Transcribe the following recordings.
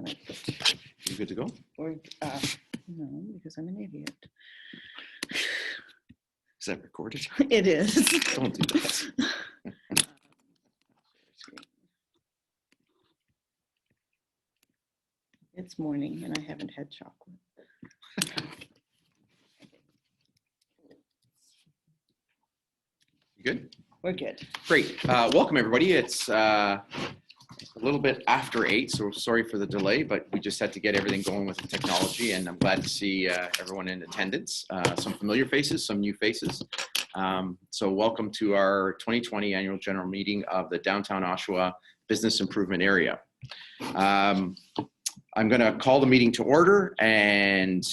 You good to go? Or, no, because I'm an idiot. Is that recorded? It is. Don't do that. It's morning and I haven't had chocolate. You good? We're good. Great. Welcome, everybody. It's a little bit after 8, so sorry for the delay, but we just had to get everything going with the technology, and I'm glad to see everyone in attendance. Some familiar faces, some new faces. So welcome to our 2020 Annual General Meeting of the Downtown Oshawa Business Improvement Area. I'm going to call the meeting to order, and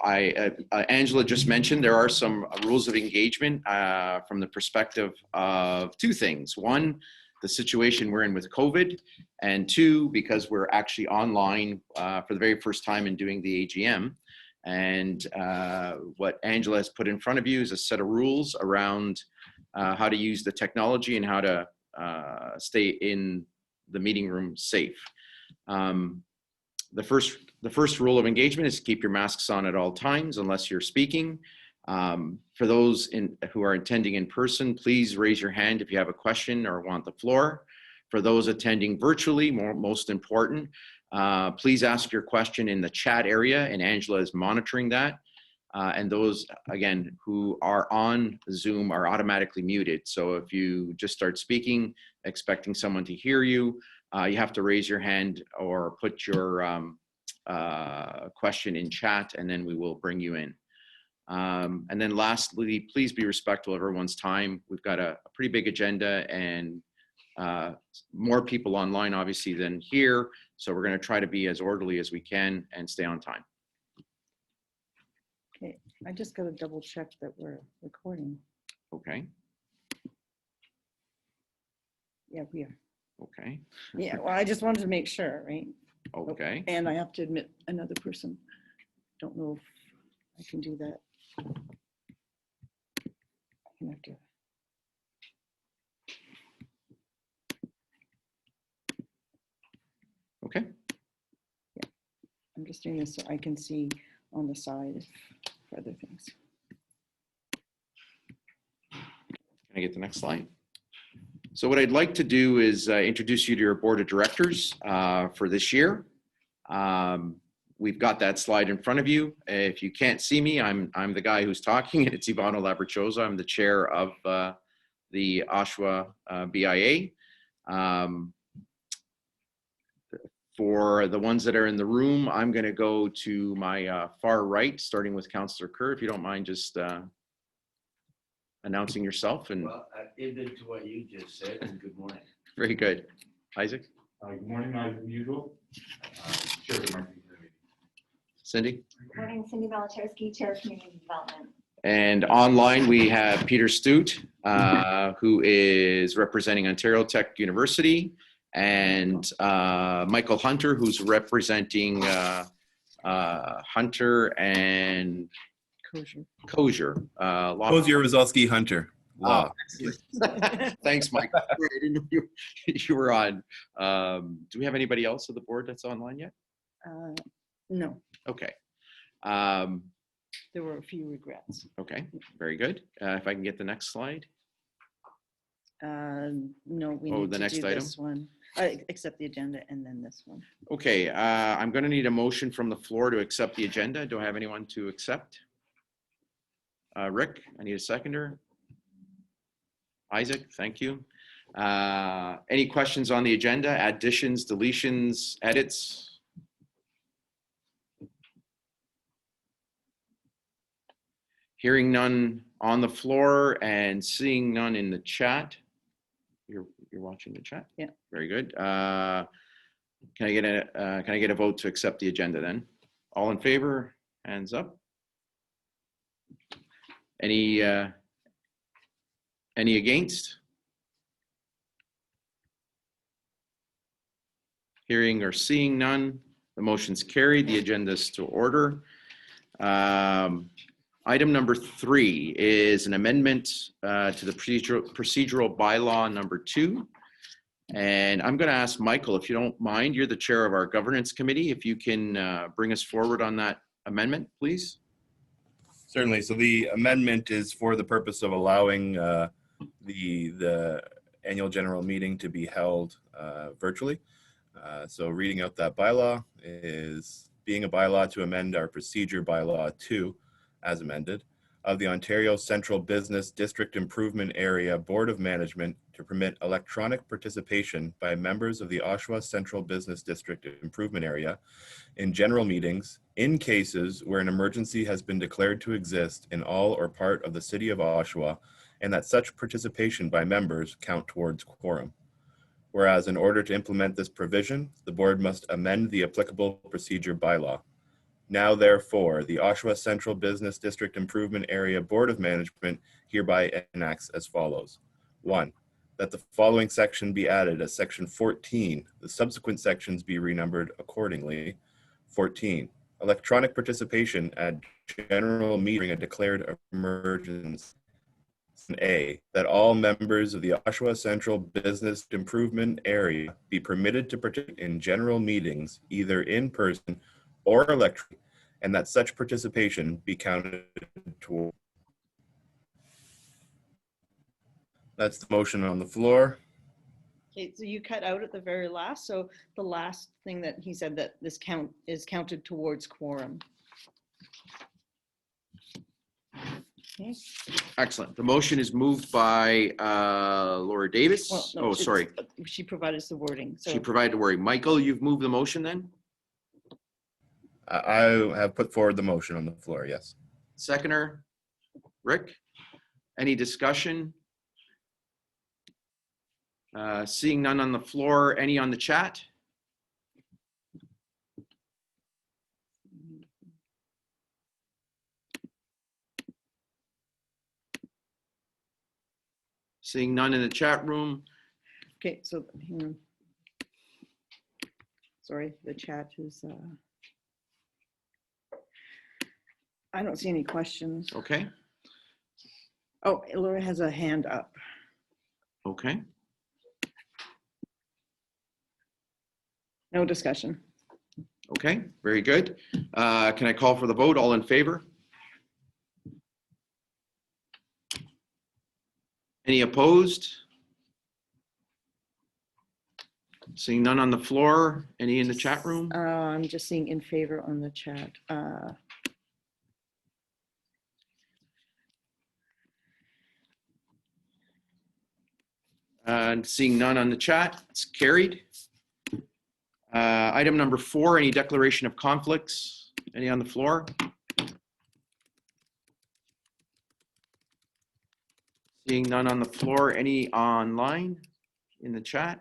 Angela just mentioned there are some rules of engagement from the perspective of two things. One, the situation we're in with COVID, and two, because we're actually online for the very first time in doing the AGM. And what Angela has put in front of you is a set of rules around how to use the technology and how to stay in the meeting room safe. The first rule of engagement is keep your masks on at all times unless you're speaking. For those who are attending in person, please raise your hand if you have a question or want the floor. For those attending virtually, most important, please ask your question in the chat area, and Angela is monitoring that. And those, again, who are on Zoom are automatically muted. So if you just start speaking, expecting someone to hear you, you have to raise your hand or put your question in chat, and then we will bring you in. And then lastly, please be respectful of everyone's time. We've got a pretty big agenda and more people online, obviously, than here. So we're going to try to be as orderly as we can and stay on time. Okay, I just got to double check that we're recording. Okay. Yeah, we are. Okay. Yeah, well, I just wanted to make sure, right? Okay. And I have to admit another person. Don't know if I can do that. I have to. Okay. Yeah, I'm just doing this so I can see on the side for other things. Can I get the next slide? So what I'd like to do is introduce you to your board of directors for this year. We've got that slide in front of you. If you can't see me, I'm the guy who's talking, and it's Ivano Labrachosa. I'm the chair of the Oshawa BIA. For the ones that are in the room, I'm going to go to my far right, starting with Councillor Kerr. If you don't mind just announcing yourself. And well, added to what you just said, and good morning. Very good. Isaac? Good morning, as usual. Chair of the Marketing Committee. Cindy? Good morning, Cindy Malachersky, Chair of Community Development. And online we have Peter Stute, who is representing Ontario Tech University, and Michael Hunter, who's representing Hunter and Kosher. Kozierwazowski Hunter. Law. Thanks, Mike. I didn't know you were on. Do we have anybody else of the board that's online yet? No. Okay. There were a few regrets. Okay, very good. If I can get the next slide. No, we Oh, need the to next do item? this one. Accept the agenda and then this one. Okay, I'm going to need a motion from the floor to accept the agenda. Do I have anyone to accept? Rick, I need a seconder. Isaac, thank you. Any questions on the agenda? Additions, deletions, edits? Hearing none on the floor and seeing none in the chat. You're watching the chat? Yeah. Very good. Can I get a vote to accept the agenda then? All in favor? Hands up. Any against? Hearing or seeing none, the motion's carried. The agenda is to order. Item number 3 is an amendment to the procedural bylaw number 2. And I'm going to ask Michael, if you don't mind, you're the chair of our governance committee, if you can bring us forward on that amendment, please. Certainly. So the amendment is for the purpose of allowing the annual general meeting to be held virtually. So reading out that bylaw is being a bylaw to amend our procedure bylaw 2 as amended of the Ontario Central Business District Improvement Area Board of Management to permit electronic participation by members of the Oshawa Central Business District Improvement Area in general meetings in cases where an emergency has been declared to exist in all or part of the city of Oshawa, and that such participation by members count towards quorum. Whereas in order to implement this provision, the board must amend the applicable procedure bylaw. Now, therefore, the Oshawa Central Business District Improvement Area Board of Management hereby enacts as follows. 1, that the following section be added as section 14, the subsequent sections be renumbered accordingly. 14, electronic participation at general meeting during a declared emergency. A, that all members of the Oshawa Central Business Improvement Area be permitted to participate in general meetings, either in person or electronic, and that such participation be counted toward. That's the motion on the floor. Okay, so you cut out at the very last. So the last thing that he said, that this count is counted towards quorum. Okay. Excellent. The motion is moved by Laura Davis. Well, no, Oh, it's- sorry. She provided us the wording. So She provided the wording. Michael, you've moved the motion then? I have put forward the motion on the floor, yes. Seconder, Rick? Any discussion? Seeing none on the floor, any on the chat? Seeing none in the chat room. okay, so hang on. Sorry, the chat is. I don't see any questions. Okay, Oh, Laura has a hand up. okay. No discussion. Okay, very good. Can I call for the vote? All in favor? Any opposed? Seeing none on the floor. Any in the chat room? I'm just seeing in favor on the chat. And seeing none on the chat, it's carried. Item number 4, any declaration of conflicts? Any on the floor? Seeing none on the floor, any online in the chat?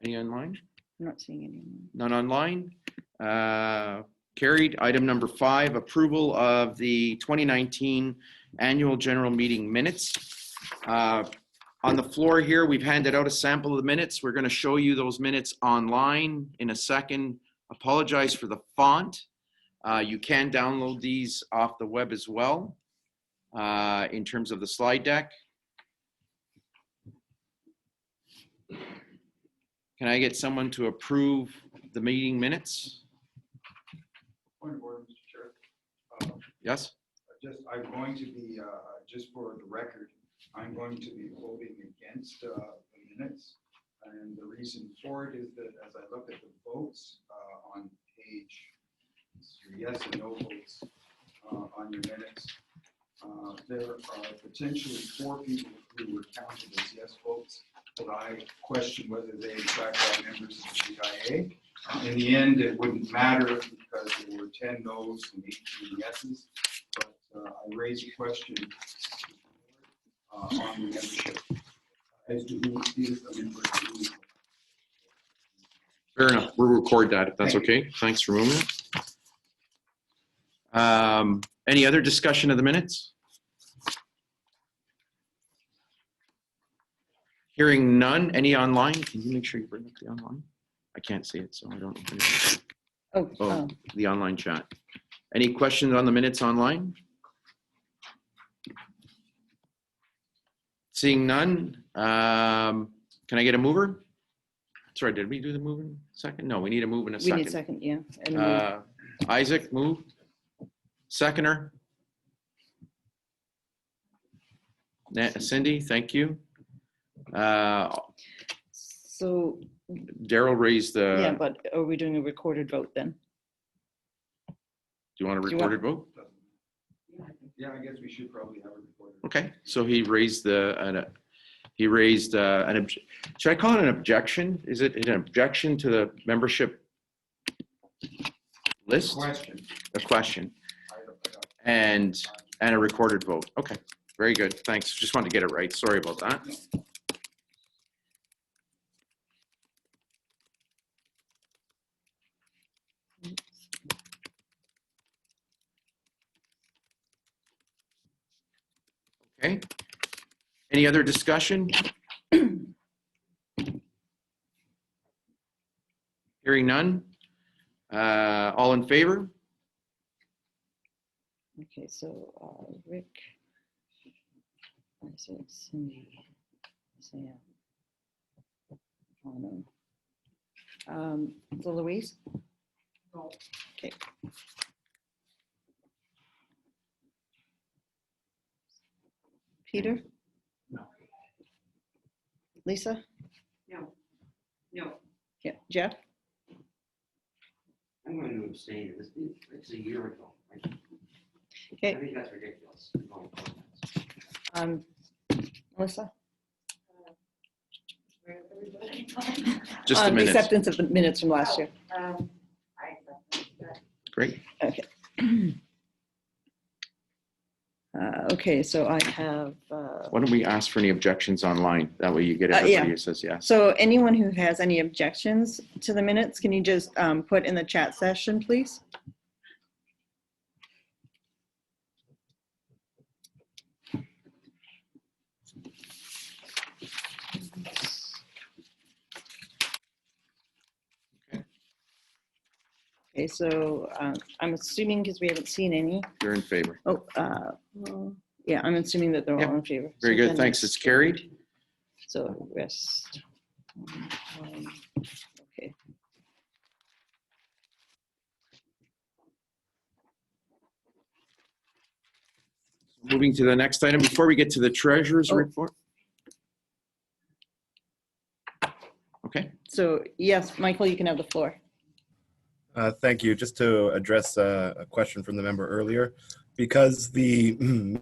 Any online? I'm not seeing any. None online. Carried. Item number 5, approval of the 2019 annual general meeting minutes. On the floor here, we've handed out a sample of the minutes. We're going to show you those minutes online in a second. Apologize for the font. You can download these off the web as well in terms of the slide deck. Can I get someone to approve the meeting minutes? Point of order, Mr. Chair. Yes? I'm going to be, just for the record, I'm going to be voting against the minutes. And the reason for it is that as I look at the votes on page, your yes and no votes on your minutes, there are potentially 4 people who were counted as yes votes, but I question whether they in fact are members of the GIA. In the end, it wouldn't matter because there were 10 no's and 18 yeses, but I raise a question on the membership as to who is a member and who is. Fair enough. We'll record that if that's okay. Thanks for moving it. Any other discussion of the minutes? Hearing none. Any online? Can you make sure you bring up the online? I can't see it, so I don't. Oh, Oh, the online chat. Any questions on the minutes online? Seeing none, can I get a mover? Sorry, did we do the moving second? No, we need a move in a we need second. second, yeah. And a move. Isaac, move. Seconder. Cindy, thank you. So, Daryl raised the, yeah, do but are we doing a recorded vote then? you want a do you want- recorded vote? Yeah, I guess we should probably have it recorded. Okay, so he raised an, should I call it an objection? Is it an objection to the membership list? Question. A question I don't- and a recorded vote. Okay, very good. Thanks. Just wanted to get it right. Sorry about that. Okay. Any other discussion? Hearing none. All in favor? Okay, so Rick, Isaac, Cindy, Sam, Anna. So Louise? Okay. Peter? No. Lisa? No. No. Yeah, Jeff? I'm going to abstain. It's a year ago. I Okay, think that's ridiculous. Melissa? Just a The minute. acceptance of the minutes from last year. I accept that. Great. Okay. Okay, so I have, Why don't we ask for any objections online? That way you get yeah. everybody who says yes. so anyone who has any objections to the minutes, can you just put in the chat session, please? Okay, so I'm assuming, because we haven't seen any, You're in favor. well, yeah, I'm assuming that they're Yep. all in favor. Very So good. then Thanks. It's carried. So rest. Okay. Moving to the next item, before we get to the treasurer's Oh. report. Okay, So yes, Michael, you can have the floor. Thank you. Just to address a question from the member earlier, because the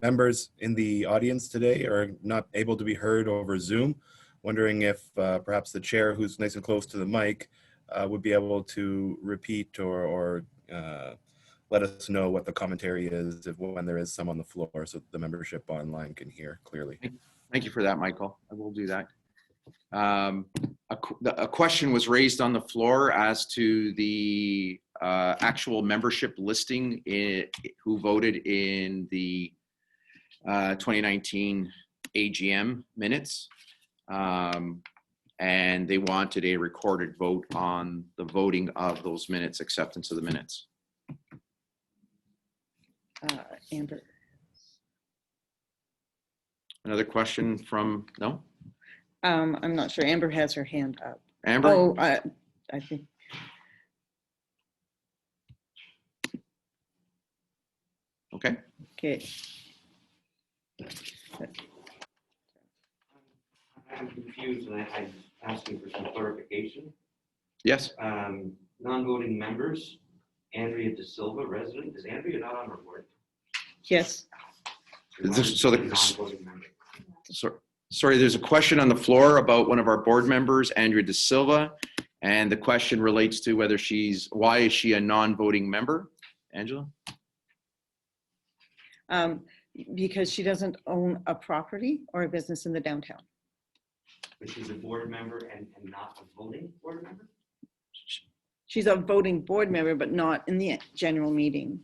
members in the audience today are not able to be heard over Zoom, wondering if perhaps the chair, who's nice and close to the mic, would be able to repeat or let us know what the commentary is when there is some on the floor, so the membership online can hear clearly. thank you for that, Michael. I will do that. A question was raised on the floor as to the actual membership listing who voted in the 2019 AGM minutes. And they wanted a recorded vote on the voting of those minutes, acceptance of the minutes. Amber. Another question from, no? I'm not sure. Amber has her hand up. Amber? Oh, I think. Okay. Okay. I'm confused and I'm asking for some clarification. Yes. Non-voting members, Andrea De Silva, resident. Is Andrea not on our board? Yes. So the- Non-voting member. Sorry, there's a question on the floor about one of our board members, Andrea De Silva, and the question relates to why is she a non-voting member? Angela? Because she doesn't own a property or a business in the downtown. But she's a board member and not a voting board member? She's a voting board member, but not in the general meeting.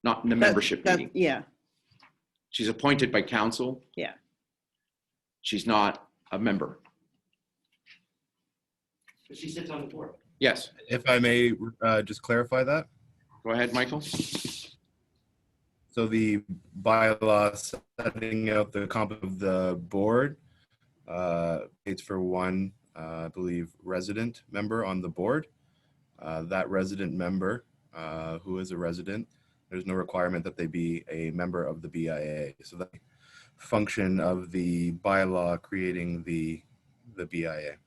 Not in the membership meeting. Yeah, She's appointed by council. Yeah. She's not a member. But she sits on the board. Yes, If I may just clarify that. go ahead, Michael. So the bylaw setting out the comp of the board, it's for one, I believe, resident member on the board. That resident member, who is a resident, there's no requirement that they be a member of the BIA. So the function of the bylaw creating the BIA.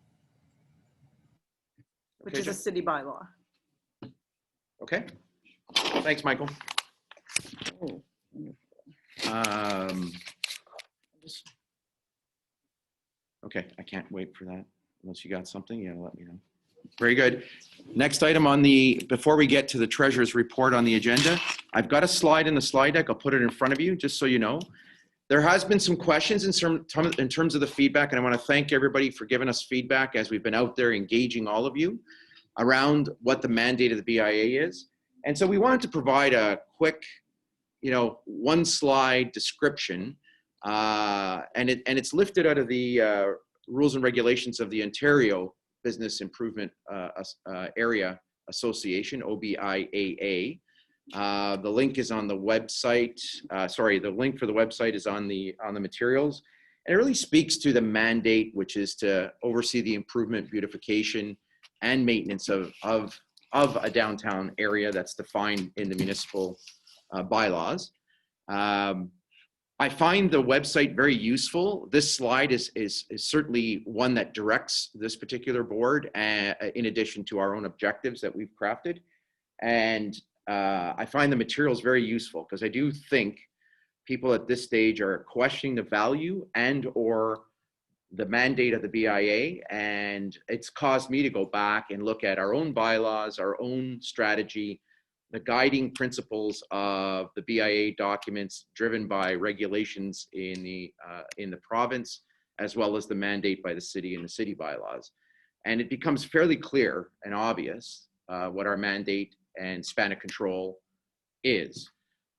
Which Okay, is a Jim. city bylaw. Okay, thanks, Michael. Oh, Okay, I can't wait for that. Unless you got something, yeah, let me know. Very good. Next item on before we get to the treasurer's report on the agenda, I've got a slide in the slide deck. I'll put it in front of you just so you know. There has been some questions in terms of the feedback, and I want to thank everybody for giving us feedback as we've been out there engaging all of you around what the mandate of the BIA is. And so we wanted to provide a quick, one slide description, and it's lifted out of the rules and regulations of the Ontario Business Improvement Area Association, OBIAA. The link is on the website. The link for the website is on the materials. And it really speaks to the mandate, which is to oversee the improvement, beautification, and maintenance of a downtown area that's defined in the municipal bylaws. I find the website very useful. This slide is certainly one that directs this particular board, in addition to our own objectives that we've crafted. And I find the materials very useful because I do think people at this stage are questioning the value and or the mandate of the BIA, and it's caused me to go back and look at our own bylaws, our own strategy, the guiding principles of the BIA documents driven by regulations in the province, as well as the mandate by the city and the city bylaws. And it becomes fairly clear and obvious what our mandate and span of control is.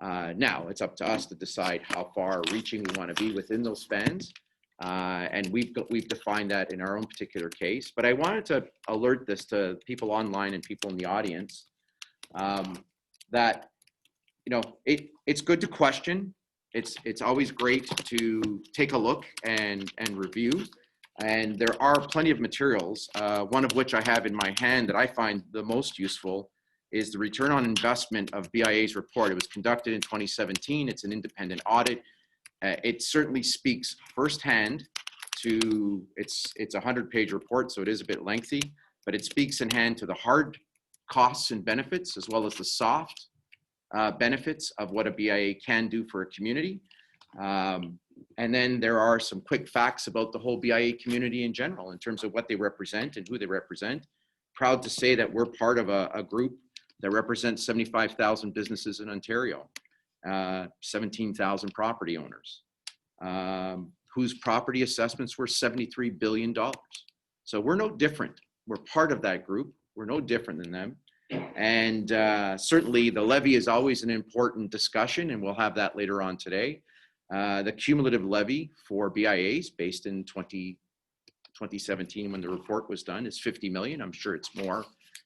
Now, it's up to us to decide how far reaching we want to be within those spans. And we've defined that in our own particular case. But I wanted to alert this to people online and people in the audience that it's good to question. It's always great to take a look and review. And there are plenty of materials, one of which I have in my hand that I find the most useful is the return on investment of BIA's report. It was conducted in 2017. It's an independent audit. It certainly speaks firsthand to, it's a 100-page report, so it is a bit lengthy, but it speaks in hand to the hard costs and benefits, as well as the soft benefits of what a BIA can do for a community. And then there are some quick facts about the whole BIA community in general in terms of what they represent and who they represent. Proud to say that we're part of a group that represents 75,000 businesses in Ontario, 17,000 property owners, whose property assessments were $73 billion. So we're no different. We're part of that group. We're no different than them. And certainly the levy is always an important discussion, and we'll have that later on today. The cumulative levy for BIAs based in 2017 when the report was done is 50 million. I'm sure it's more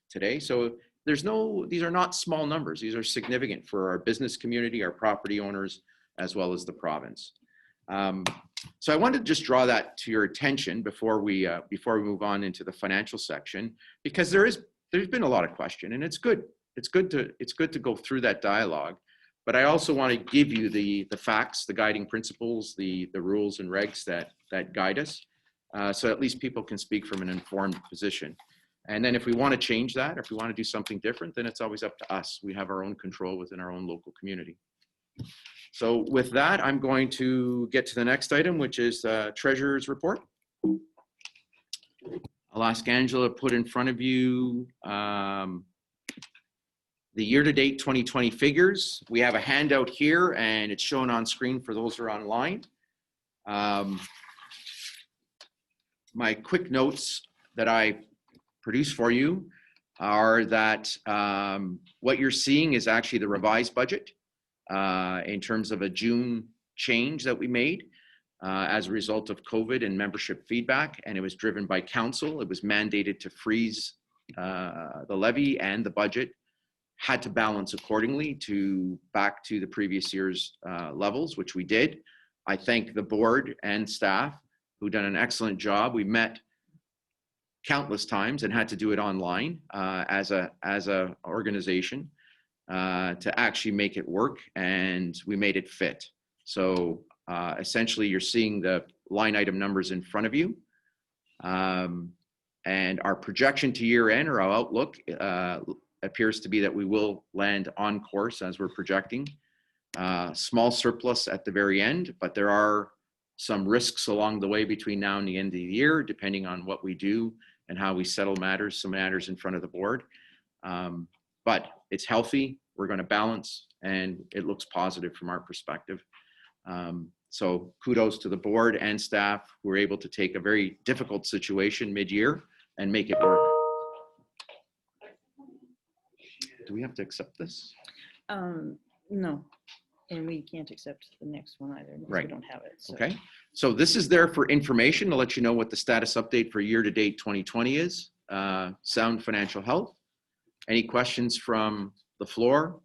today. So these are not small numbers. These are significant for our business community, our property owners, as well as the province. So I wanted to just draw that to your attention before we move on into the financial section, because there's been a lot of question, and it's good. It's good to go through that dialogue. But I also want to give you the facts, the guiding principles, the rules and regs that guide us, so at least people can speak from an informed position. And then if we want to change that, or if we want to do something different, then it's always up to us. We have our own control within our own local community. So with that, I'm going to get to the next item, which is Treasurer's report. I'll ask Angela to put in front of you the year-to-date 2020 figures. We have a handout here, and it's shown on screen for those who are online. My quick notes that I produced for you are that what you're seeing is actually the revised budget in terms of a June change that we made. as a result of COVID and membership feedback, and it was driven by council. It was mandated to freeze the levy, and the budget had to balance accordingly to back to the previous year's levels, which we did. I thank the board and staff who done an excellent job. We met countless times and had to do it online as a organization to actually make it work, and we made it fit. So essentially, you're seeing the line item numbers in front of you. And our projection to year end, or our outlook, appears to be that we will land on course as we're projecting. Small surplus at the very end, but there are some risks along the way between now and the end of the year, depending on what we do and how we settle matters, some matters in front of the board. But it's healthy, we're going to balance, and it looks positive from our perspective. So kudos to the board and staff who were able to take a very difficult situation mid-year and make it work. Do we have to accept this? No, and we can't accept the next one either, because Right. we don't have it. So. Okay, so this is there for information to let you know what the status update for year-to-date 2020 is. Sound financial health. Any questions from the floor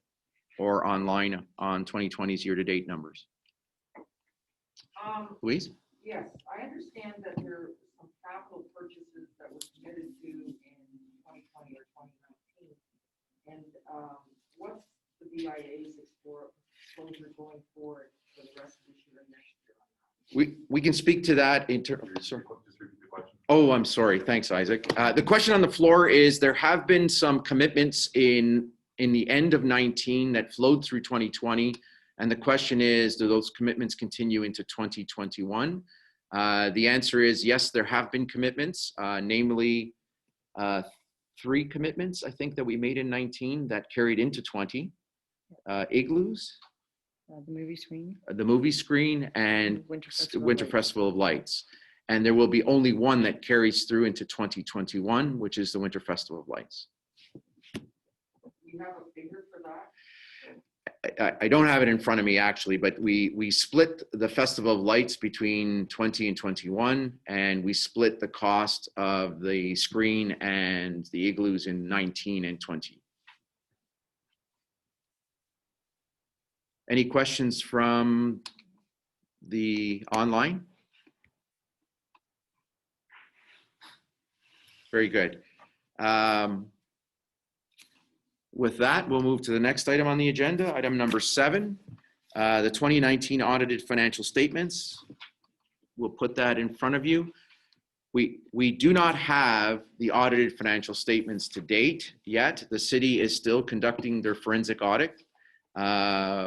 or online on 2020's year-to-date numbers? Louise? Yes, I understand that there are some capital purchases that were committed to in 2020 or 2019. And what's the BIA's exposure going forward for the rest of this year and next year? We can speak to that in terms. Sorry. Just repeat the question. Oh, I'm sorry. Thanks, Isaac. The question on the floor is, there have been some commitments in the end of 19 that flowed through 2020. And the question is, do those commitments continue into 2021? The answer is yes, there have been commitments, namely 3 commitments, I think, that we made in 19 that carried into 20. Igloos, The movie screen. the movie screen, and Winter Festival of Winter Lights. Festival of Lights. And there will be only one that carries through into 2021, which is the Winter Festival of Lights. Do you have a figure for that? I don't have it in front of me actually, but we split the Festival of Lights between 20 and 21, and we split the cost of the screen and the igloos in 19 and 20. Any questions from the online? Very good. With that, we'll move to the next item on the agenda, item number 7, the 2019 audited financial statements. We'll put that in front of you. We do not have the audited financial statements to date yet. The city is still conducting their forensic audit.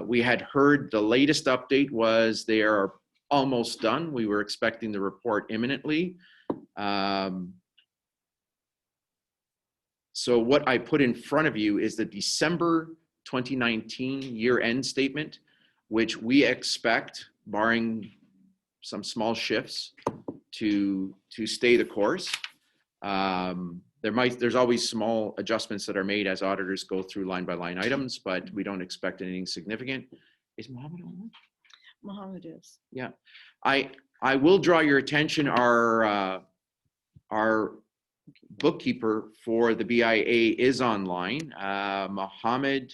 We had heard the latest update was they are almost done. We were expecting the report imminently. So what I put in front of you is the December 2019 year-end statement, which we expect, barring some small shifts, to stay the course. There's always small adjustments that are made as auditors go through line by line items, but we don't expect anything significant. Is Mohammed on? Mohammed is. Yeah, I will draw your attention. Our bookkeeper for the BIA is online. Mohammed.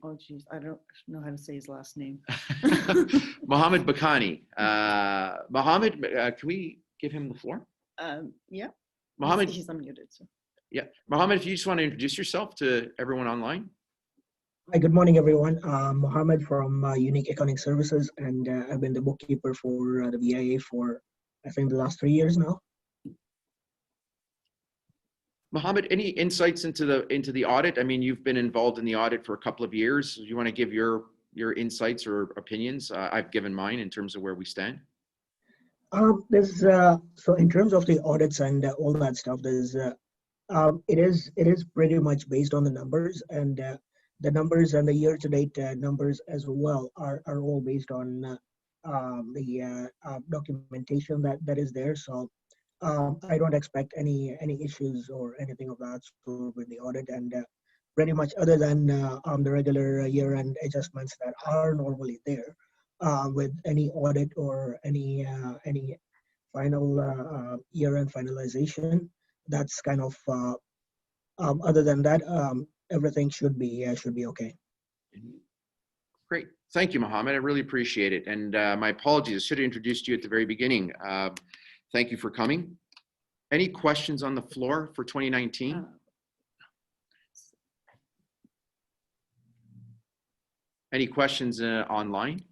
Oh geez, I don't know how to say his last name. Mohammed Bakani. Mohammed, can we give him the floor? Yeah. Mohammed. He's unmuted. So. Yeah, Mohammed, if you just want to introduce yourself to everyone online. Hi, good morning, everyone. Mohammed from Unique Accounting Services, and I've been the bookkeeper for the BIA for, I think, the last 3 years now. Mohammed, any insights into the audit? I mean, you've been involved in the audit for a couple of years. Do you want to give your insights or opinions? I've given mine in terms of where we stand. So in terms of the audits and all that stuff, it is pretty much based on the numbers, and the numbers and the year-to-date numbers as well are all based on the documentation that is there. So I don't expect any issues or anything of that sort with the audit, and pretty much other than the regular year-end adjustments that are normally there. with any audit or any final year-end finalization. That's kind of other than that, everything should be okay. Great. Thank you, Mohammed. I really appreciate it. And my apologies, I should have introduced you at the very beginning. Thank you for coming. Any questions on the floor for 2019? Any questions online?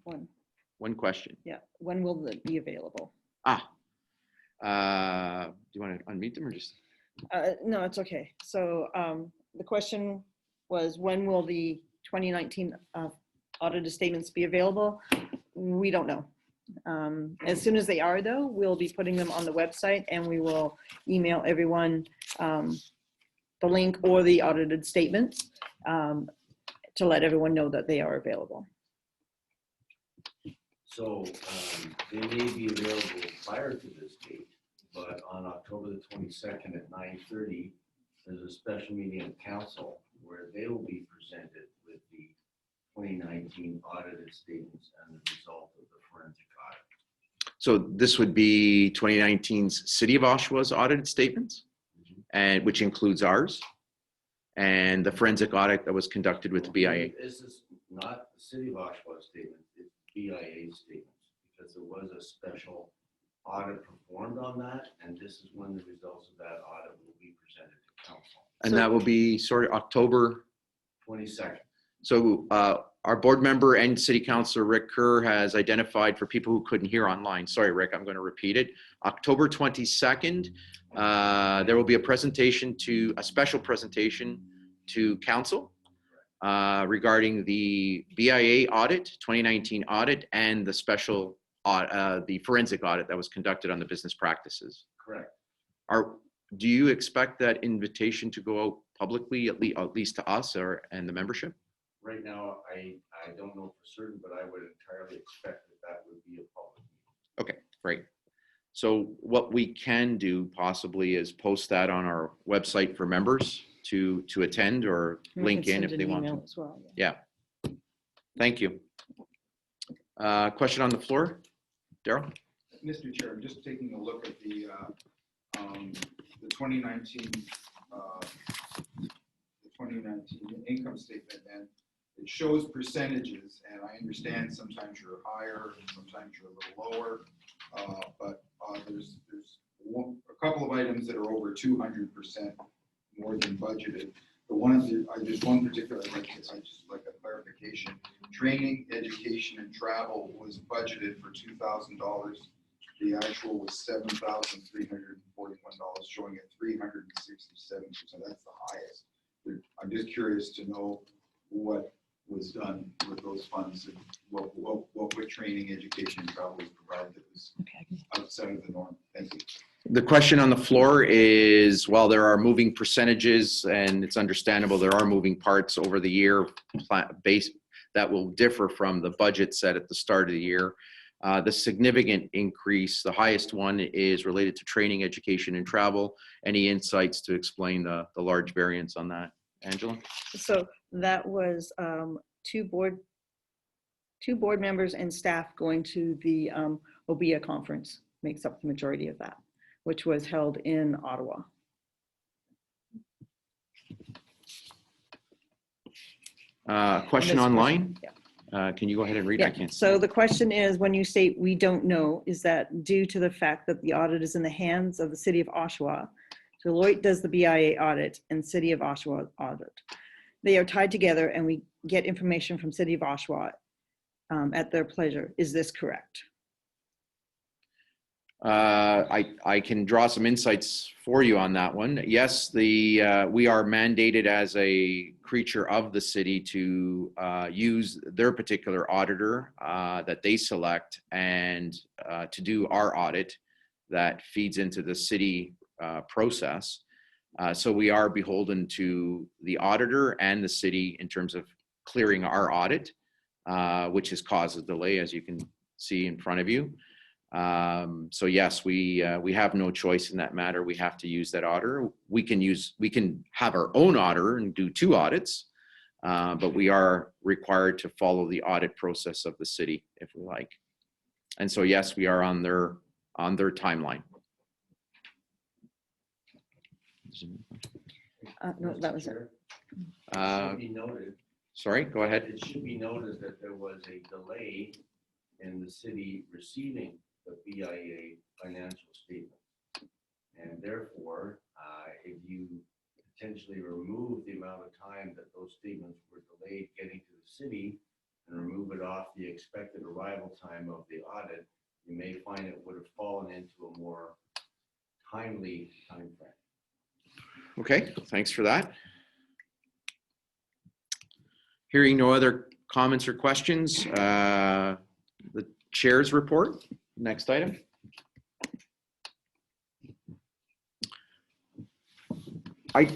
One question. Yeah, when will it be available? Do you want to unmute them or just? No, it's okay. So the question was, when will the 2019 audited statements be available? We don't know. As soon as they are, though, we'll be putting them on the website, and we will email everyone the link or the audited statements to let everyone know that they are available. So they may be available prior to this date, but on October the 22nd at 9:30, there's a special meeting of council where they will be presented with the 2019 audited statements and the result of the forensic audit. So this would be 2019's City of Oshawa's audited statements, and which includes ours, and the forensic audit that was conducted with the BIA. This is not the City of Oshawa statement, it's BIA statements, because there was a special audit performed on that, and this is when the results of that audit will be presented to council. And that will be sort of October 22nd. So our board member and city councilor Rick Kerr has identified, for people who couldn't hear online, sorry Rick, I'm going to repeat it, October 22nd, there will be a special presentation to council regarding the BIA audit, 2019 audit, and the special the forensic audit that was conducted on the business practices. Correct. Do you expect that invitation to go out publicly, at least to us and the membership? Right now, I don't know for certain, but I would entirely expect that would be a public meeting. Okay, great. So what we can do possibly is post that on our website for members to attend, or link in if they want to. As well, yeah. Thank you. Question on the floor, Daryl? Mr. Chair, I'm just taking a look at the 2019 income statement, and it shows percentages, and I understand sometimes you're higher, sometimes you're a little lower, but there's a couple of items that are over 200% more than budgeted. There's one particular, I just like a clarification. Training, education, and travel was budgeted for $2,000. The actual was $7,341, showing at 367%. That's the highest. I'm just curious to know what was done with those funds, and what training, education, and travel was provided that was outside of the norm. Thank you. The question on the floor is, while there are moving percentages, and it's understandable there are moving parts over the year base that will differ from the budget set at the start of the year, the significant increase, the highest one, is related to training, education, and travel. Any insights to explain the large variance on that, Angela? So that was two board members and staff going to the OBIA conference makes up the majority of that, which was held in Ottawa. Question online? Yeah. Can you go ahead and read? Yeah. I can't. So the question is, when you say we don't know, is that due to the fact that the audit is in the hands of the City of Oshawa? Deloitte does the BIA audit and City of Oshawa audit. They are tied together, and we get information from City of Oshawa at their pleasure. Is this correct? I can draw some insights for you on that one. Yes, we are mandated as a creature of the city to use their particular auditor that they select, and to do our audit that feeds into the city process. So we are beholden to the auditor and the city in terms of clearing our audit, which has caused a delay, as you can see in front of you. So yes, we have no choice in that matter. We have to use that auditor. We can have our own auditor and do two audits, but we are required to follow the audit process of the city if we like. And so, yes, we are on their timeline. No, that was it. Chair, it Uh, should be noted, Sorry, go ahead. it should be noted that there was a delay in the city receiving the BIA financial statement. And therefore, if you potentially remove the amount of time that those statements were delayed getting to the city and remove it off the expected arrival time of the audit, you may find it would have fallen into a more timely timeframe. Okay, thanks for that. Hearing no other comments or questions, the chair's report. Next item. I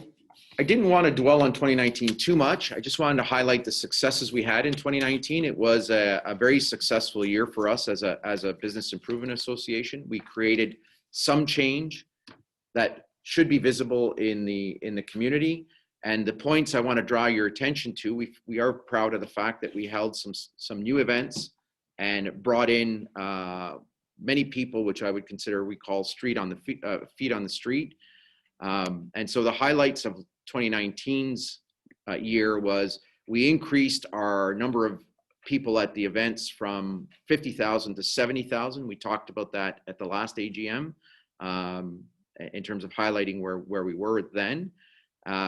didn't want to dwell on 2019 too much. I just wanted to highlight the successes we had in 2019. It was a very successful year for us as a business improvement association. We created some change that should be visible in the community. And the points I want to draw your attention to, we are proud of the fact that we held some new events and brought in many people, which I would consider we call feet on the street. And so the highlights of 2019's year was we increased our number of people at the events from 50,000 to 70,000. We talked about that at the last AGM in terms of highlighting where we were then.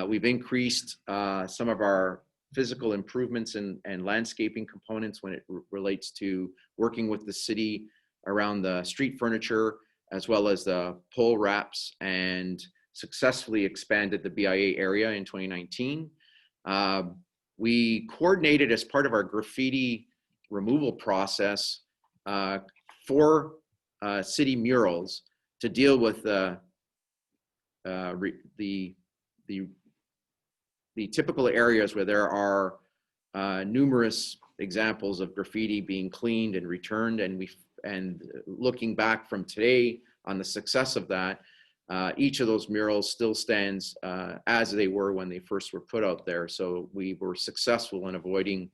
We've increased some of our physical improvements and landscaping components when it relates to working with the city around the street furniture, as well as the pole wraps, and successfully expanded the BIA area in 2019. We coordinated as part of our graffiti removal process 4 city murals to deal with the typical areas where there are numerous examples of graffiti being cleaned and returned, and looking back from today on the success of that, each of those murals still stands as they were when they first were put out there. So we were successful in avoiding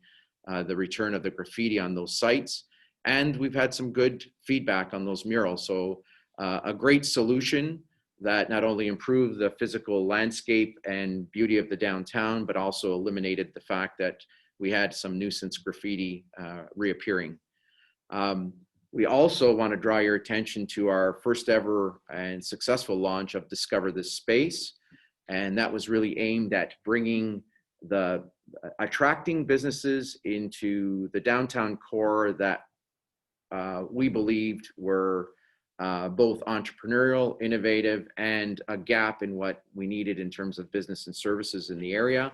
the return of the graffiti on those sites, and we've had some good feedback on those murals. So a great solution that not only improved the physical landscape and beauty of the downtown, but also eliminated the fact that we had some nuisance graffiti reappearing. We also want to draw your attention to our first ever and successful launch of Discover This Space. And that was really aimed at attracting businesses into the downtown core that we believed were both entrepreneurial, innovative, and a gap in what we needed in terms of business and services in the area.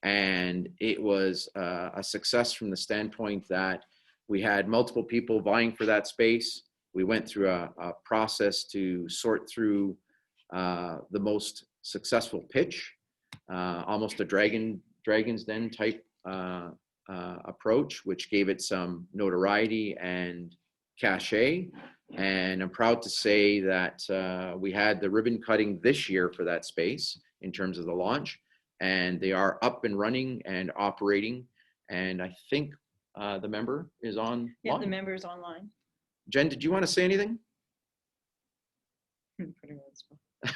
And it was a success from the standpoint that we had multiple people vying for that space. We went through a process to sort through the most successful pitch, almost a Dragon's Den type approach, which gave it some notoriety and cachet. And I'm proud to say that we had the ribbon cutting this year for that space in terms of the launch, and they are up and running and operating. And I think the member is on. Yeah, the member is online. Jen, did you want to say anything?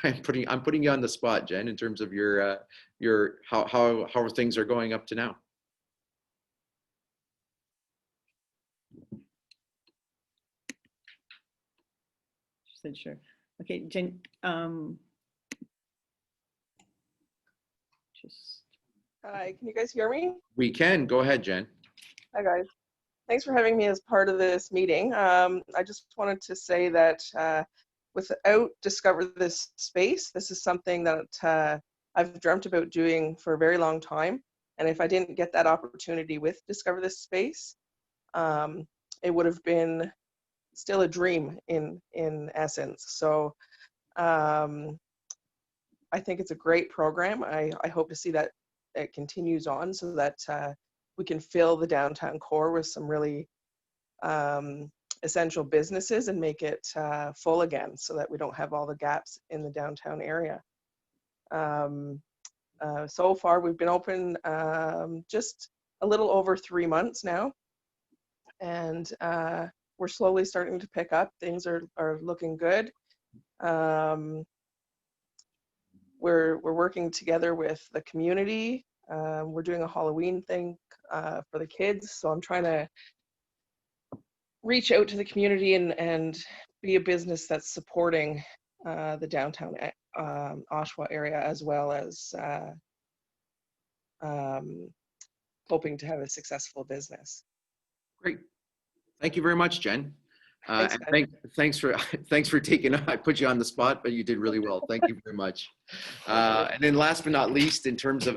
I'm putting you on the spot, Jen, in terms of your how things are going up to now. She said sure. Okay, Jen. Hi, can you guys hear me? We can. Go ahead, Jen. Hi, guys. Thanks for having me as part of this meeting. I just wanted to say that without Discover This Space, this is something that I've dreamt about doing for a very long time. And if I didn't get that opportunity with Discover This Space, it would have been still a dream in essence. So I think it's a great program. I hope to see that it continues on so that we can fill the downtown core with some really essential businesses and make it full again so that we don't have all the gaps in the downtown area. So far, we've been open just a little over 3 months now, and we're slowly starting to pick up. Things are looking good. We're working together with the community. We're doing a Halloween thing for the kids, so I'm trying to reach out to the community and be a business that's supporting the downtown Oshawa area, as well as hoping to have a successful business. Great. Thank you very much, Jen. Thanks, And thanks for taking, I put you on the spot, but you did really well. Thank you very much. And then last but not least, in terms of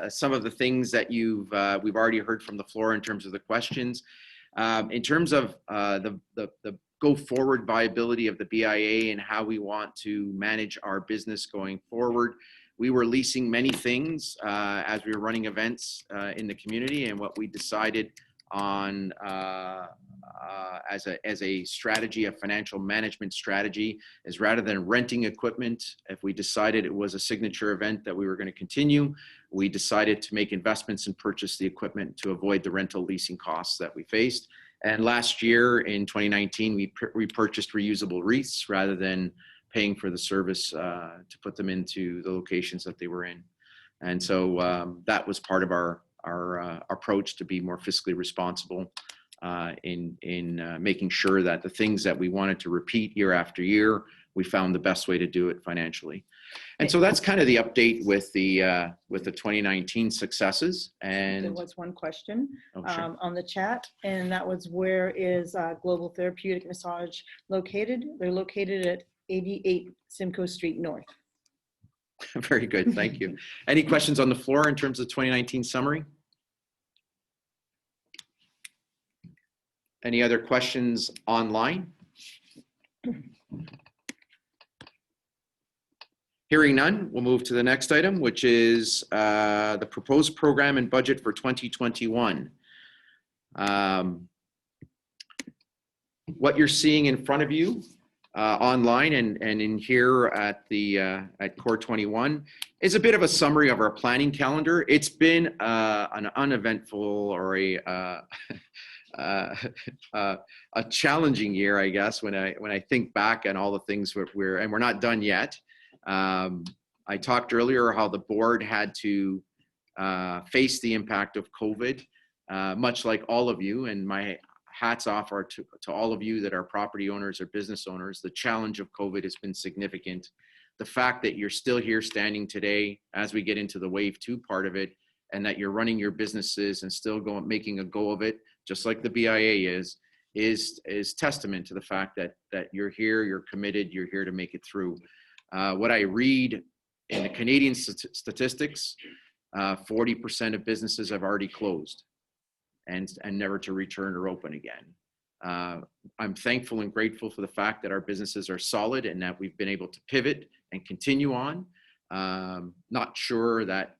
some of the things that we've already heard from the floor in terms of the questions, in terms of the go forward viability of the BIA and how we want to manage our business going forward. We were leasing many things as we were running events in the community, and what we decided on as a strategy, a financial management strategy, is rather than renting equipment, if we decided it was a signature event that we were going to continue, we decided to make investments and purchase the equipment to avoid the rental leasing costs that we faced. And last year in 2019, we purchased reusable wreaths rather than paying for the service to put them into the locations that they were in. And so that was part of our approach to be more fiscally responsible in making sure that the things that we wanted to repeat year after year, we found the best way to do it financially. And so that's kind of the update with the 2019 successes. And there was one question sure. on the chat, and that was, where is Global Therapeutic Massage located? They're located at 88 Simcoe Street North. Very good, thank you. Any questions on the floor in terms of 2019 summary? Any other questions online? Hearing none, we'll move to the next item, which is the proposed program and budget for 2021. What you're seeing in front of you online and in here at Core 21 is a bit of a summary of our planning calendar. It's been an uneventful or a challenging year, I guess, when I think back on all the things we're not done yet. I talked earlier how the board had to face the impact of COVID, much like all of you, and my hats off are to all of you that are property owners or business owners. The challenge of COVID has been significant. The fact that you're still here standing today as we get into the wave 2 part of it, and that you're running your businesses and still making a go of it, just like the BIA is testament to the fact that you're here, you're committed, you're here to make it through. What I read in the Canadian statistics, 40% of businesses have already closed and never to return or open again. I'm thankful and grateful for the fact that our businesses are solid and that we've been able to pivot and continue on. Not sure that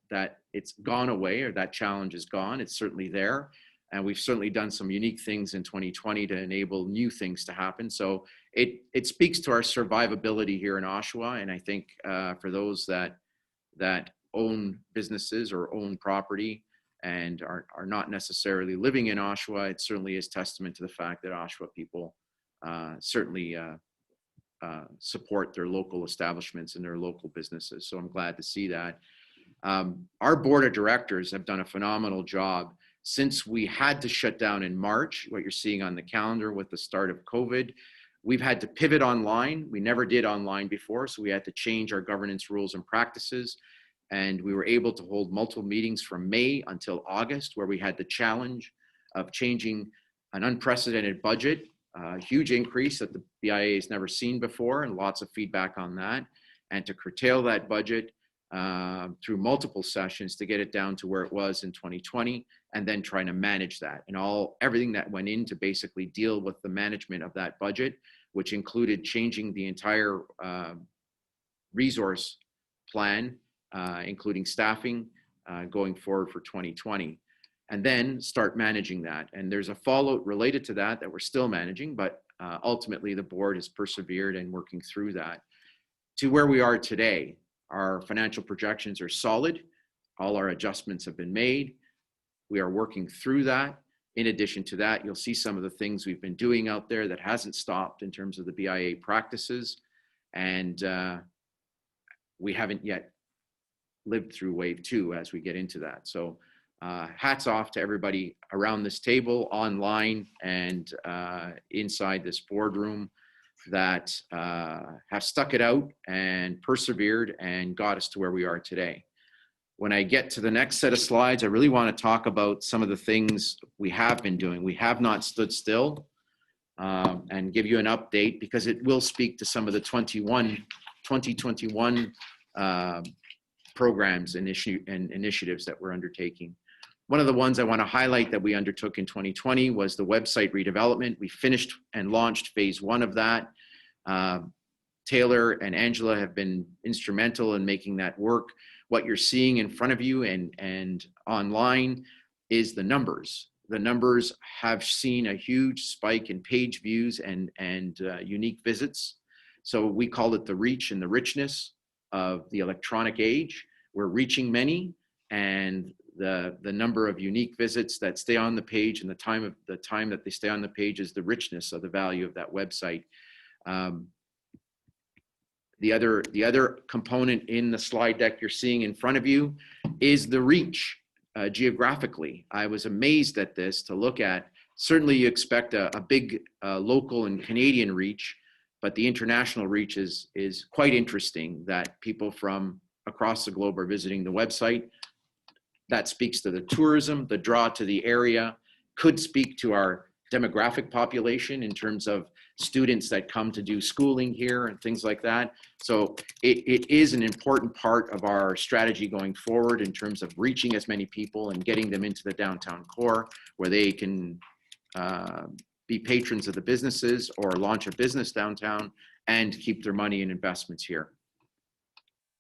it's gone away or that challenge is gone. It's certainly there. And we've certainly done some unique things in 2020 to enable new things to happen. So it speaks to our survivability here in Oshawa. And I think for those that own businesses or own property and are not necessarily living in Oshawa, it certainly is testament to the fact that Oshawa people certainly support their local establishments and their local businesses. So I'm glad to see that. Our board of directors have done a phenomenal job since we had to shut down in March. What you're seeing on the calendar with the start of COVID, we've had to pivot online. We never did online before, so we had to change our governance rules and practices. And we were able to hold multiple meetings from May until August, where we had the challenge of changing an unprecedented budget, a huge increase that the BIA has never seen before, and lots of feedback on that, and to curtail that budget through multiple sessions to get it down to where it was in 2020, and then trying to manage that and everything that went in to basically deal with the management of that budget, which included changing the entire resource plan, including staffing going forward for 2020, and then start managing that. And there's a fallout related to that we're still managing, but ultimately the board has persevered and working through that to where we are today. Our financial projections are solid. All our adjustments have been made. We are working through that. In addition to that, you'll see some of the things we've been doing out there that hasn't stopped in terms of the BIA practices. And we haven't yet lived through wave 2 as we get into that. So hats off to everybody around this table, online, and inside this boardroom that have stuck it out and persevered and got us to where we are today. When I get to the next set of slides, I really want to talk about some of the things we have been doing. We have not stood still, and give you an update because it will speak to some of the 2021 programs and initiatives that we're undertaking. One of the ones I want to highlight that we undertook in 2020 was the website redevelopment. We finished and launched phase 1 of that. Taylor and Angela have been instrumental in making that work. What you're seeing in front of you and online is the numbers. The numbers have seen a huge spike in page views and unique visits. So we call it the reach and the richness of the electronic age. We're reaching many, and the number of unique visits that stay on the page and the time that they stay on the page is the richness of the value of that website. The other component in the slide deck you're seeing in front of you is the reach geographically. I was amazed at this to look at. Certainly you expect a big local and Canadian reach, but the international reach is quite interesting that people from across the globe are visiting the website. That speaks to the tourism, the draw to the area, could speak to our demographic population in terms of students that come to do schooling here and things like that. So it is an important part of our strategy going forward in terms of reaching as many people and getting them into the downtown core where they can be patrons of the businesses or launch a business downtown and keep their money and investments here.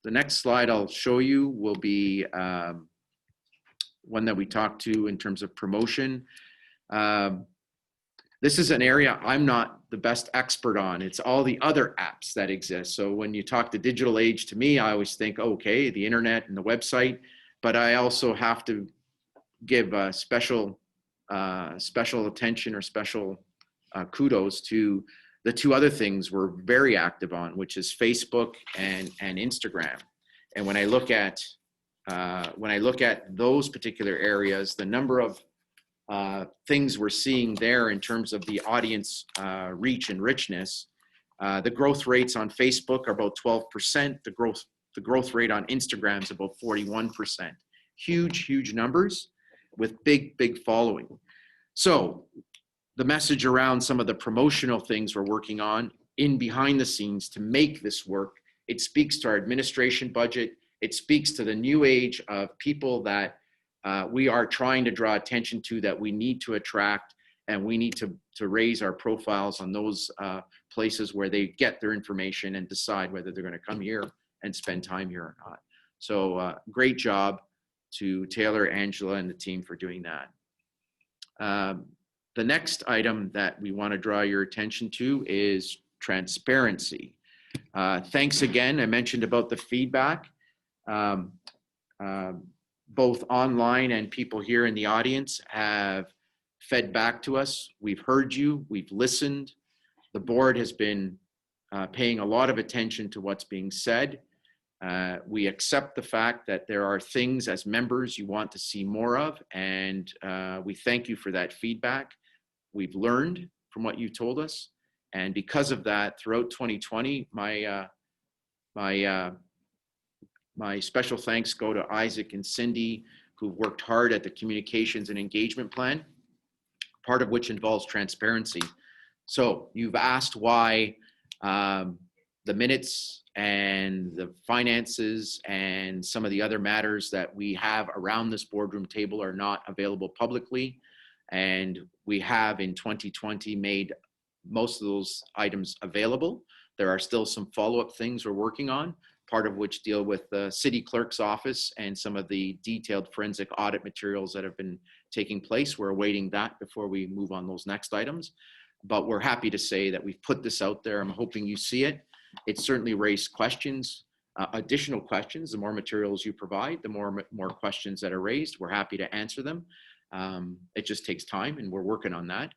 The next slide I'll show you will be one that we talked to in terms of promotion. This is an area I'm not the best expert on. It's all the other apps that exist. So when you talk the digital age, to me, I always think, okay, the internet and the website, but I also have to give special attention or special kudos to the 2 other things we're very active on, which is Facebook and Instagram. And when I look at those particular areas, the number of things we're seeing there in terms of the audience reach and richness, the growth rates on Facebook are about 12%. The growth rate on Instagram is about 41%. Huge numbers with big following. So the message around some of the promotional things we're working on in behind the scenes to make this work, it speaks to our administration budget. It speaks to the new age of people that we are trying to draw attention to, that we need to attract, and we need to raise our profiles on those places where they get their information and decide whether they're going to come here and spend time here or not. So great job to Taylor, Angela, and the team for doing that. The next item that we want to draw your attention to is transparency. Thanks again. I mentioned about the feedback. Both online and people here in the audience have fed back to us. We've heard you, we've listened. The board has been paying a lot of attention to what's being said. We accept the fact that there are things as members you want to see more of, and we thank you for that feedback. We've learned from what you told us, and because of that, throughout 2020, my special thanks go to Isaac and Cindy, who've worked hard at the communications and engagement plan, part of which involves transparency. So you've asked why the minutes and the finances and some of the other matters that we have around this boardroom table are not available publicly. And we have in 2020 made most of those items available. There are still some follow-up things we're working on, part of which deal with the city clerk's office and some of the detailed forensic audit materials that have been taking place. We're awaiting that before we move on those next items. But we're happy to say that we've put this out there. I'm hoping you see it. It certainly raised questions. additional questions. The more materials you provide, the more questions that are raised, we're happy to answer them. It just takes time, and we're working on that.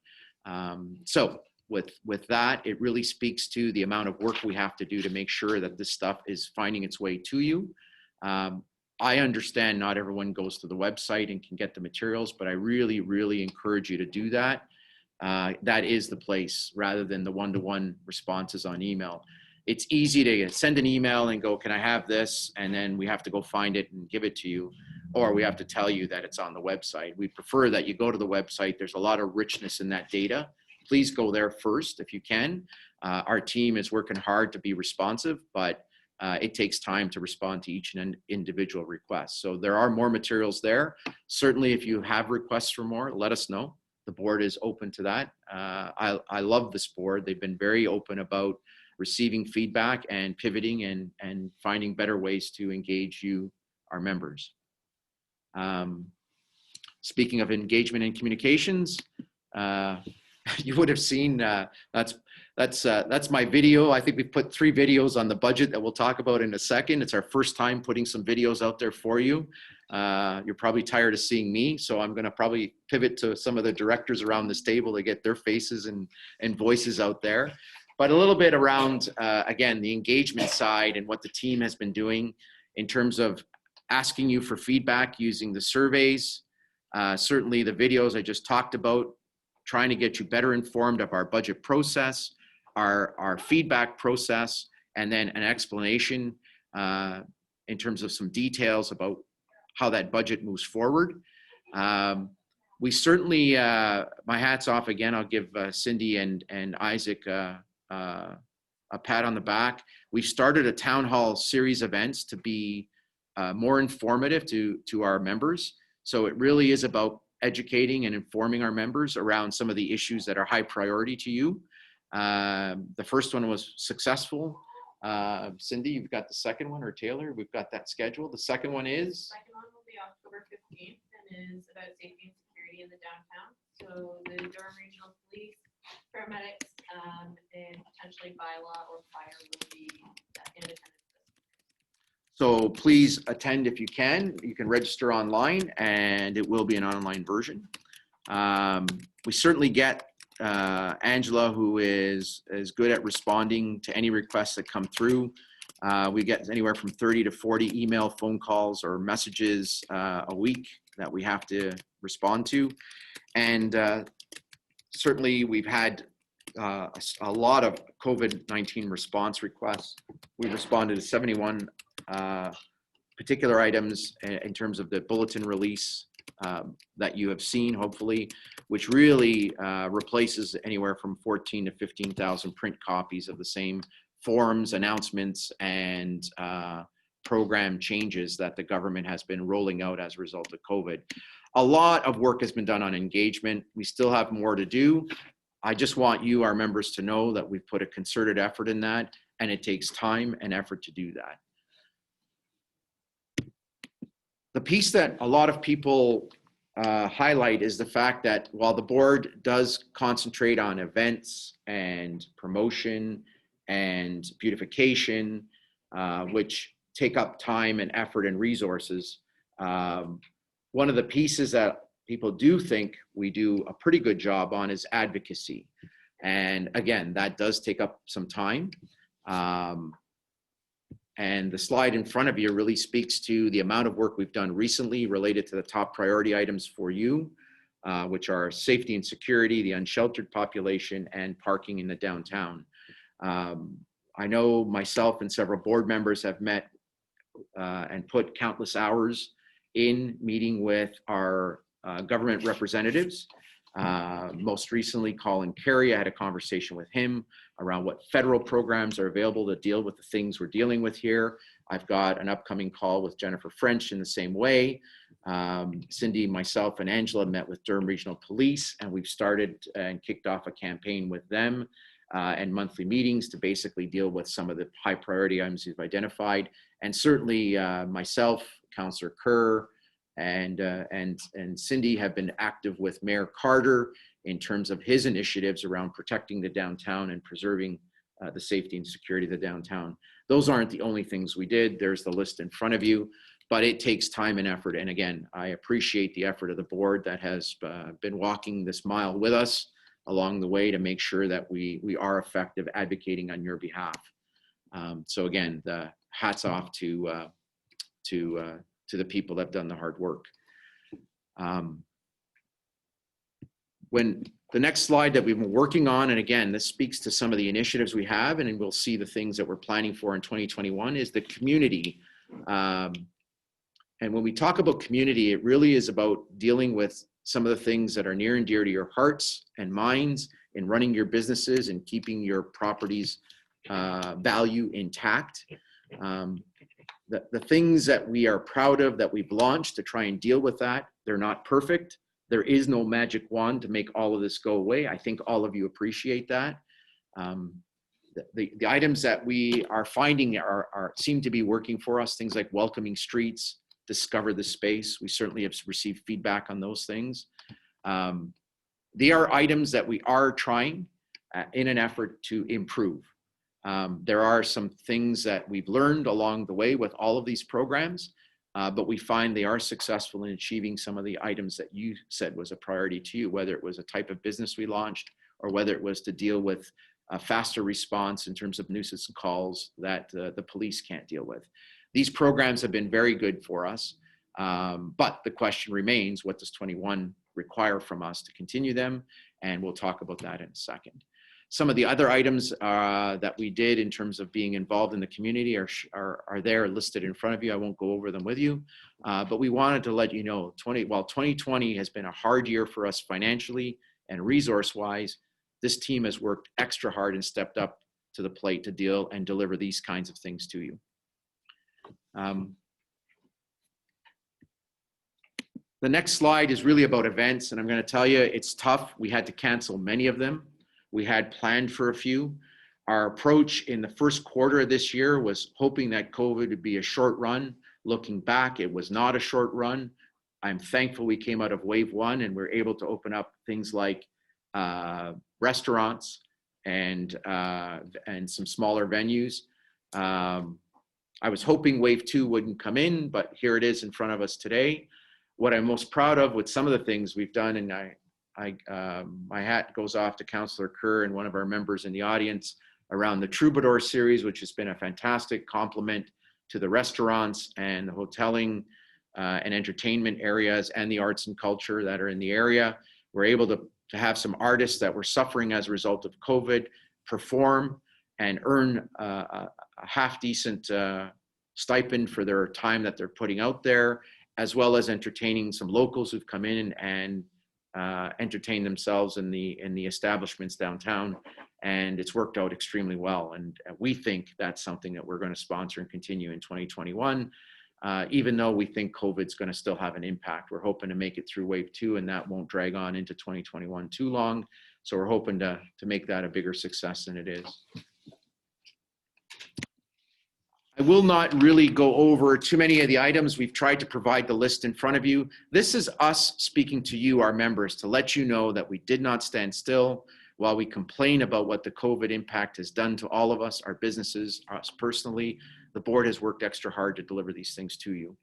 So with that, it really speaks to the amount of work we have to do to make sure that this stuff is finding its way to you. I understand not everyone goes to the website and can get the materials, but I really, really encourage you to do that. That is the place, rather than the one-to-one responses on email. It's easy to send an email and go, can I have this? And then we have to go find it and give it to you, or we have to tell you that it's on the website. We prefer that you go to the website. There's a lot of richness in that data. Please go there first if you can. Our team is working hard to be responsive, but it takes time to respond to each individual request. So there are more materials there. Certainly, if you have requests for more, let us know. The board is open to that. I love this board. They've been very open about receiving feedback and pivoting and finding better ways to engage you, our members. Speaking of engagement and communications, you would have seen that's my video. I think we put 3 videos on the budget that we'll talk about in a second. It's our first time putting some videos out there for you. You're probably tired of seeing me, so I'm going to probably pivot to some of the directors around this table to get their faces and voices out there. But a little bit around, again, the engagement side and what the team has been doing in terms of asking you for feedback using the surveys. Certainly the videos I just talked about, trying to get you better informed of our budget process, our feedback process, and then an explanation in terms of some details about how that budget moves forward. We certainly, my hat's off again, I'll give Cindy and Isaac a pat on the back. We've started a town hall series of events to be more informative to our members. So it really is about educating and informing our members around some of the issues that are high priority to you. The first one was successful. Cindy, you've got the second one, or Taylor, we've got that scheduled. The second one is? The second one will be October 15th and is about safety and security in the downtown. So the Durham Regional Police, paramedics, and potentially bylaw or fire will be in attendance. So please attend if you can. You can register online, and it will be an online version. We certainly get Angela, who is good at responding to any requests that come through. We get anywhere from 30 to 40 email, phone calls, or messages a week that we have to respond to. And certainly we've had a lot of COVID-19 response requests. We responded to 71 particular items in terms of the bulletin release that you have seen, hopefully, which really replaces anywhere from 14 to 15,000 print copies of the same forms, announcements, and program changes that the government has been rolling out as a result of COVID. A lot of work has been done on engagement. We still have more to do. I just want you, our members, to know that we've put a concerted effort in that, and it takes time and effort to do that. The piece that a lot of people highlight is the fact that while the board does concentrate on events and promotion and beautification, which take up time and effort and resources, one of the pieces that people do think we do a pretty good job on is advocacy. And again, that does take up some time. And the slide in front of you really speaks to the amount of work we've done recently related to the top priority items for you, which are safety and security, the unsheltered population, and parking in the downtown. I know myself and several board members have met and put countless hours in meeting with our government representatives. Most recently, Colin Carey, I had a conversation with him around what federal programs are available to deal with the things we're dealing with here. I've got an upcoming call with Jennifer French in the same way. Cindy, myself, and Angela met with Durham Regional Police, and we've started and kicked off a campaign with them and monthly meetings to basically deal with some of the high priority items we've identified. And certainly myself, Councillor Kerr, and Cindy have been active with Mayor Carter in terms of his initiatives around protecting the downtown and preserving the safety and security of the downtown. Those aren't the only things we did. There's the list in front of you, but it takes time and effort. And again, I appreciate the effort of the board that has been walking this mile with us along the way to make sure that we are effective advocating on your behalf. So again, the hats off to the people that have done the hard work. When the next slide that we've been working on, and again, this speaks to some of the initiatives we have, and we'll see the things that we're planning for in 2021, is the community. And when we talk about community, it really is about dealing with some of the things that are near and dear to your hearts and minds in running your businesses and keeping your properties value intact. The things that we are proud of that we've launched to try and deal with that, they're not perfect. There is no magic wand to make all of this go away. I think all of you appreciate that. The items that we are finding seem to be working for us, things like welcoming streets, discover the space. We certainly have received feedback on those things. They are items that we are trying in an effort to improve. There are some things that we've learned along the way with all of these programs, but we find they are successful in achieving some of the items that you said was a priority to you, whether it was a type of business we launched or whether it was to deal with a faster response in terms of nuisance calls that the police can't deal with. These programs have been very good for us, but the question remains, what does 21 require from us to continue them? And we'll talk about that in a second. Some of the other items that we did in terms of being involved in the community are there listed in front of you. I won't go over them with you, but we wanted to let you know, while 2020 has been a hard year for us financially and resource-wise, this team has worked extra hard and stepped up to the plate to deal and deliver these kinds of things to you. The next slide is really about events, and I'm going to tell you, it's tough. We had to cancel many of them. We had planned for a few. Our approach in the first quarter of this year was hoping that COVID would be a short run. Looking back, it was not a short run. I'm thankful we came out of wave one and we're able to open up things like restaurants and some smaller venues. I was hoping wave two wouldn't come in, but here it is in front of us today. What I'm most proud of with some of the things we've done, and my hat goes off to Councillor Kerr and one of our members in the audience around the Troubadour series, which has been a fantastic complement to the restaurants and the hoteling and entertainment areas and the arts and culture that are in the area. We're able to have some artists that were suffering as a result of COVID perform and earn a half decent stipend for their time that they're putting out there, as well as entertaining some locals who've come in and entertain themselves in the establishments downtown. And it's worked out extremely well. And we think that's something that we're going to sponsor and continue in 2021. Even though we think COVID's going to still have an impact. We're hoping to make it through wave two and that won't drag on into 2021 too long. So we're hoping to make that a bigger success than it is. I will not really go over too many of the items. We've tried to provide the list in front of you. This is us speaking to you, our members, to let you know that we did not stand still while we complain about what the COVID impact has done to all of us, our businesses, us personally. The board has worked extra hard to deliver these things to you.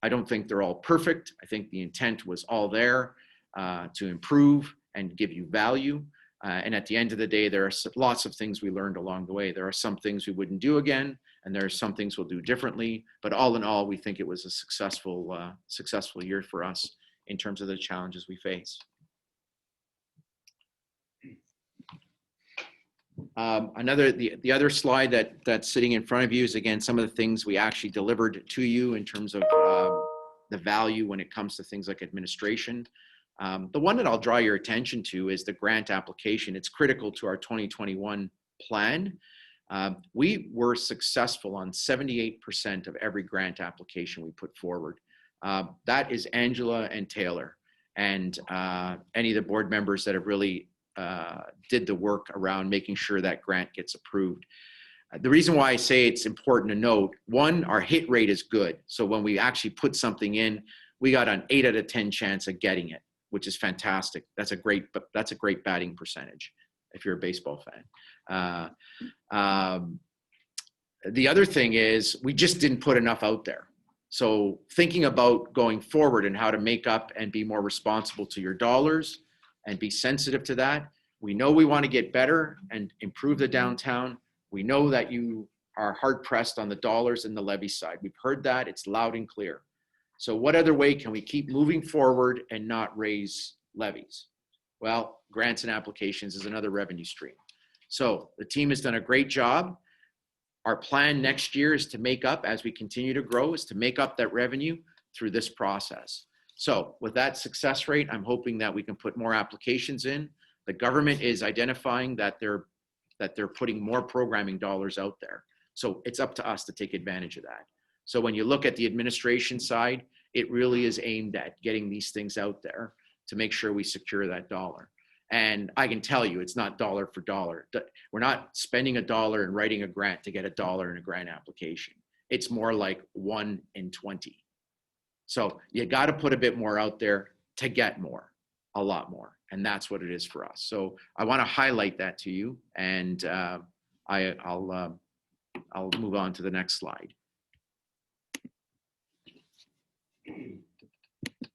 I don't think they're all perfect. I think the intent was all there to improve and give you value. And at the end of the day, there are lots of things we learned along the way. There are some things we wouldn't do again, and there are some things we'll do differently. But all in all, we think it was a successful year for us in terms of the challenges we face. The other slide that's sitting in front of you is, again, some of the things we actually delivered to you in terms of the value when it comes to things like administration. The one that I'll draw your attention to is the grant application. It's critical to our 2021 plan. We were successful on 78% of every grant application we put forward. That is Angela and Taylor and any of the board members that have really did the work around making sure that grant gets approved. The reason why I say it's important to note, one, our hit rate is good. So when we actually put something in, we got an 8 out of 10 chance of getting it, which is fantastic. That's a great batting percentage. if you're a baseball fan. The other thing is we just didn't put enough out there. So thinking about going forward and how to make up and be more responsible to your dollars and be sensitive to that. We know we want to get better and improve the downtown. We know that you are hard pressed on the dollars and the levy side. We've heard that, it's loud and clear. So what other way can we keep moving forward and not raise levies? Well, grants and applications is another revenue stream. So the team has done a great job. Our plan next year is to make up, as we continue to grow, is to make up that revenue through this process. So with that success rate, I'm hoping that we can put more applications in. The government is identifying that they're putting more programming dollars out there. So it's up to us to take advantage of that. So when you look at the administration side, it really is aimed at getting these things out there to make sure we secure that dollar. And I can tell you, it's not dollar for dollar. We're not spending $1 and writing a grant to get $1 in a grant application. It's more like 1 in 20. So you got to put a bit more out there to get more, a lot more. And that's what it is for us. So I want to highlight that to you. And I'll move on to the next slide.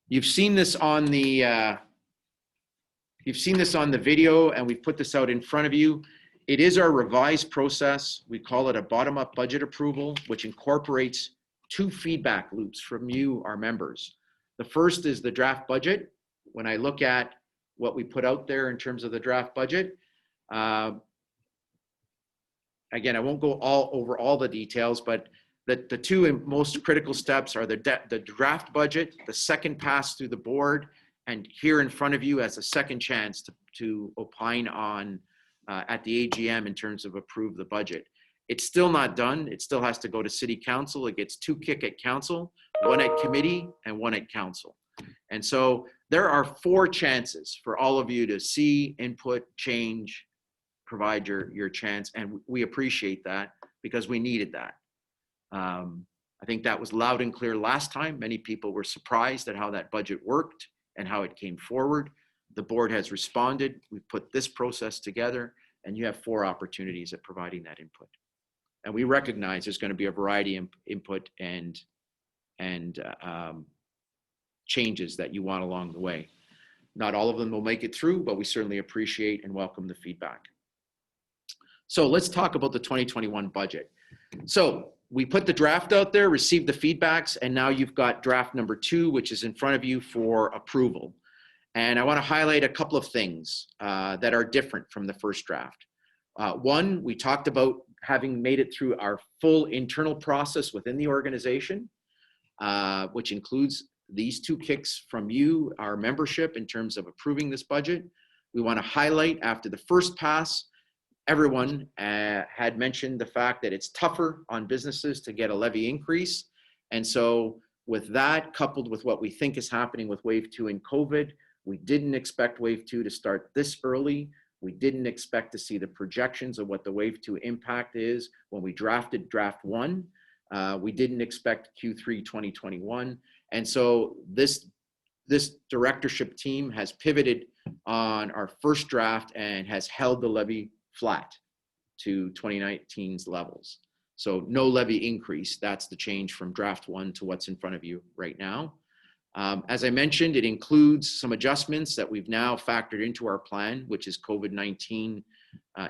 You've seen this on the video, and we've put this out in front of you. It is our revised process. We call it a bottom-up budget approval, which incorporates 2 feedback loops from you, our members. The first is the draft budget. When I look at what we put out there in terms of the draft budget, again, I won't go over all the details, but the 2 most critical steps are the draft budget, the second pass through the board, and here in front of you as a second chance to opine on at the AGM in terms of approve the budget. It's still not done. It still has to go to City Council. It gets 2 kick at Council, 1 at Committee, and 1 at Council. And so there are 4 chances for all of you to see, input, change, provide your chance. And we appreciate that because we needed that. I think that was loud and clear last time. Many people were surprised at how that budget worked and how it came forward. The board has responded. We've put this process together, and you have 4 opportunities at providing that input. And we recognize there's going to be a variety of input and changes that you want along the way. Not all of them will make it through, but we certainly appreciate and welcome the feedback. So let's talk about the 2021 budget. So we put the draft out there, received the feedbacks, and now you've got draft number 2, which is in front of you for approval. And I want to highlight a couple of things that are different from the first draft. 1, we talked about having made it through our full internal process within the organization, which includes these 2 kicks from you, our membership, in terms of approving this budget. We want to highlight after the first pass, everyone had mentioned the fact that it's tougher on businesses to get a levy increase. And so with that, coupled with what we think is happening with wave 2 in COVID, we didn't expect wave 2 to start this early. We didn't expect to see the projections of what the wave 2 impact is when we drafted draft 1. We didn't expect Q3 2021. And so this directorship team has pivoted on our first draft and has held the levy flat to 2019's levels. So no levy increase. That's the change from draft 1 to what's in front of you right now. As I mentioned, it includes some adjustments that we've now factored into our plan, which is COVID-19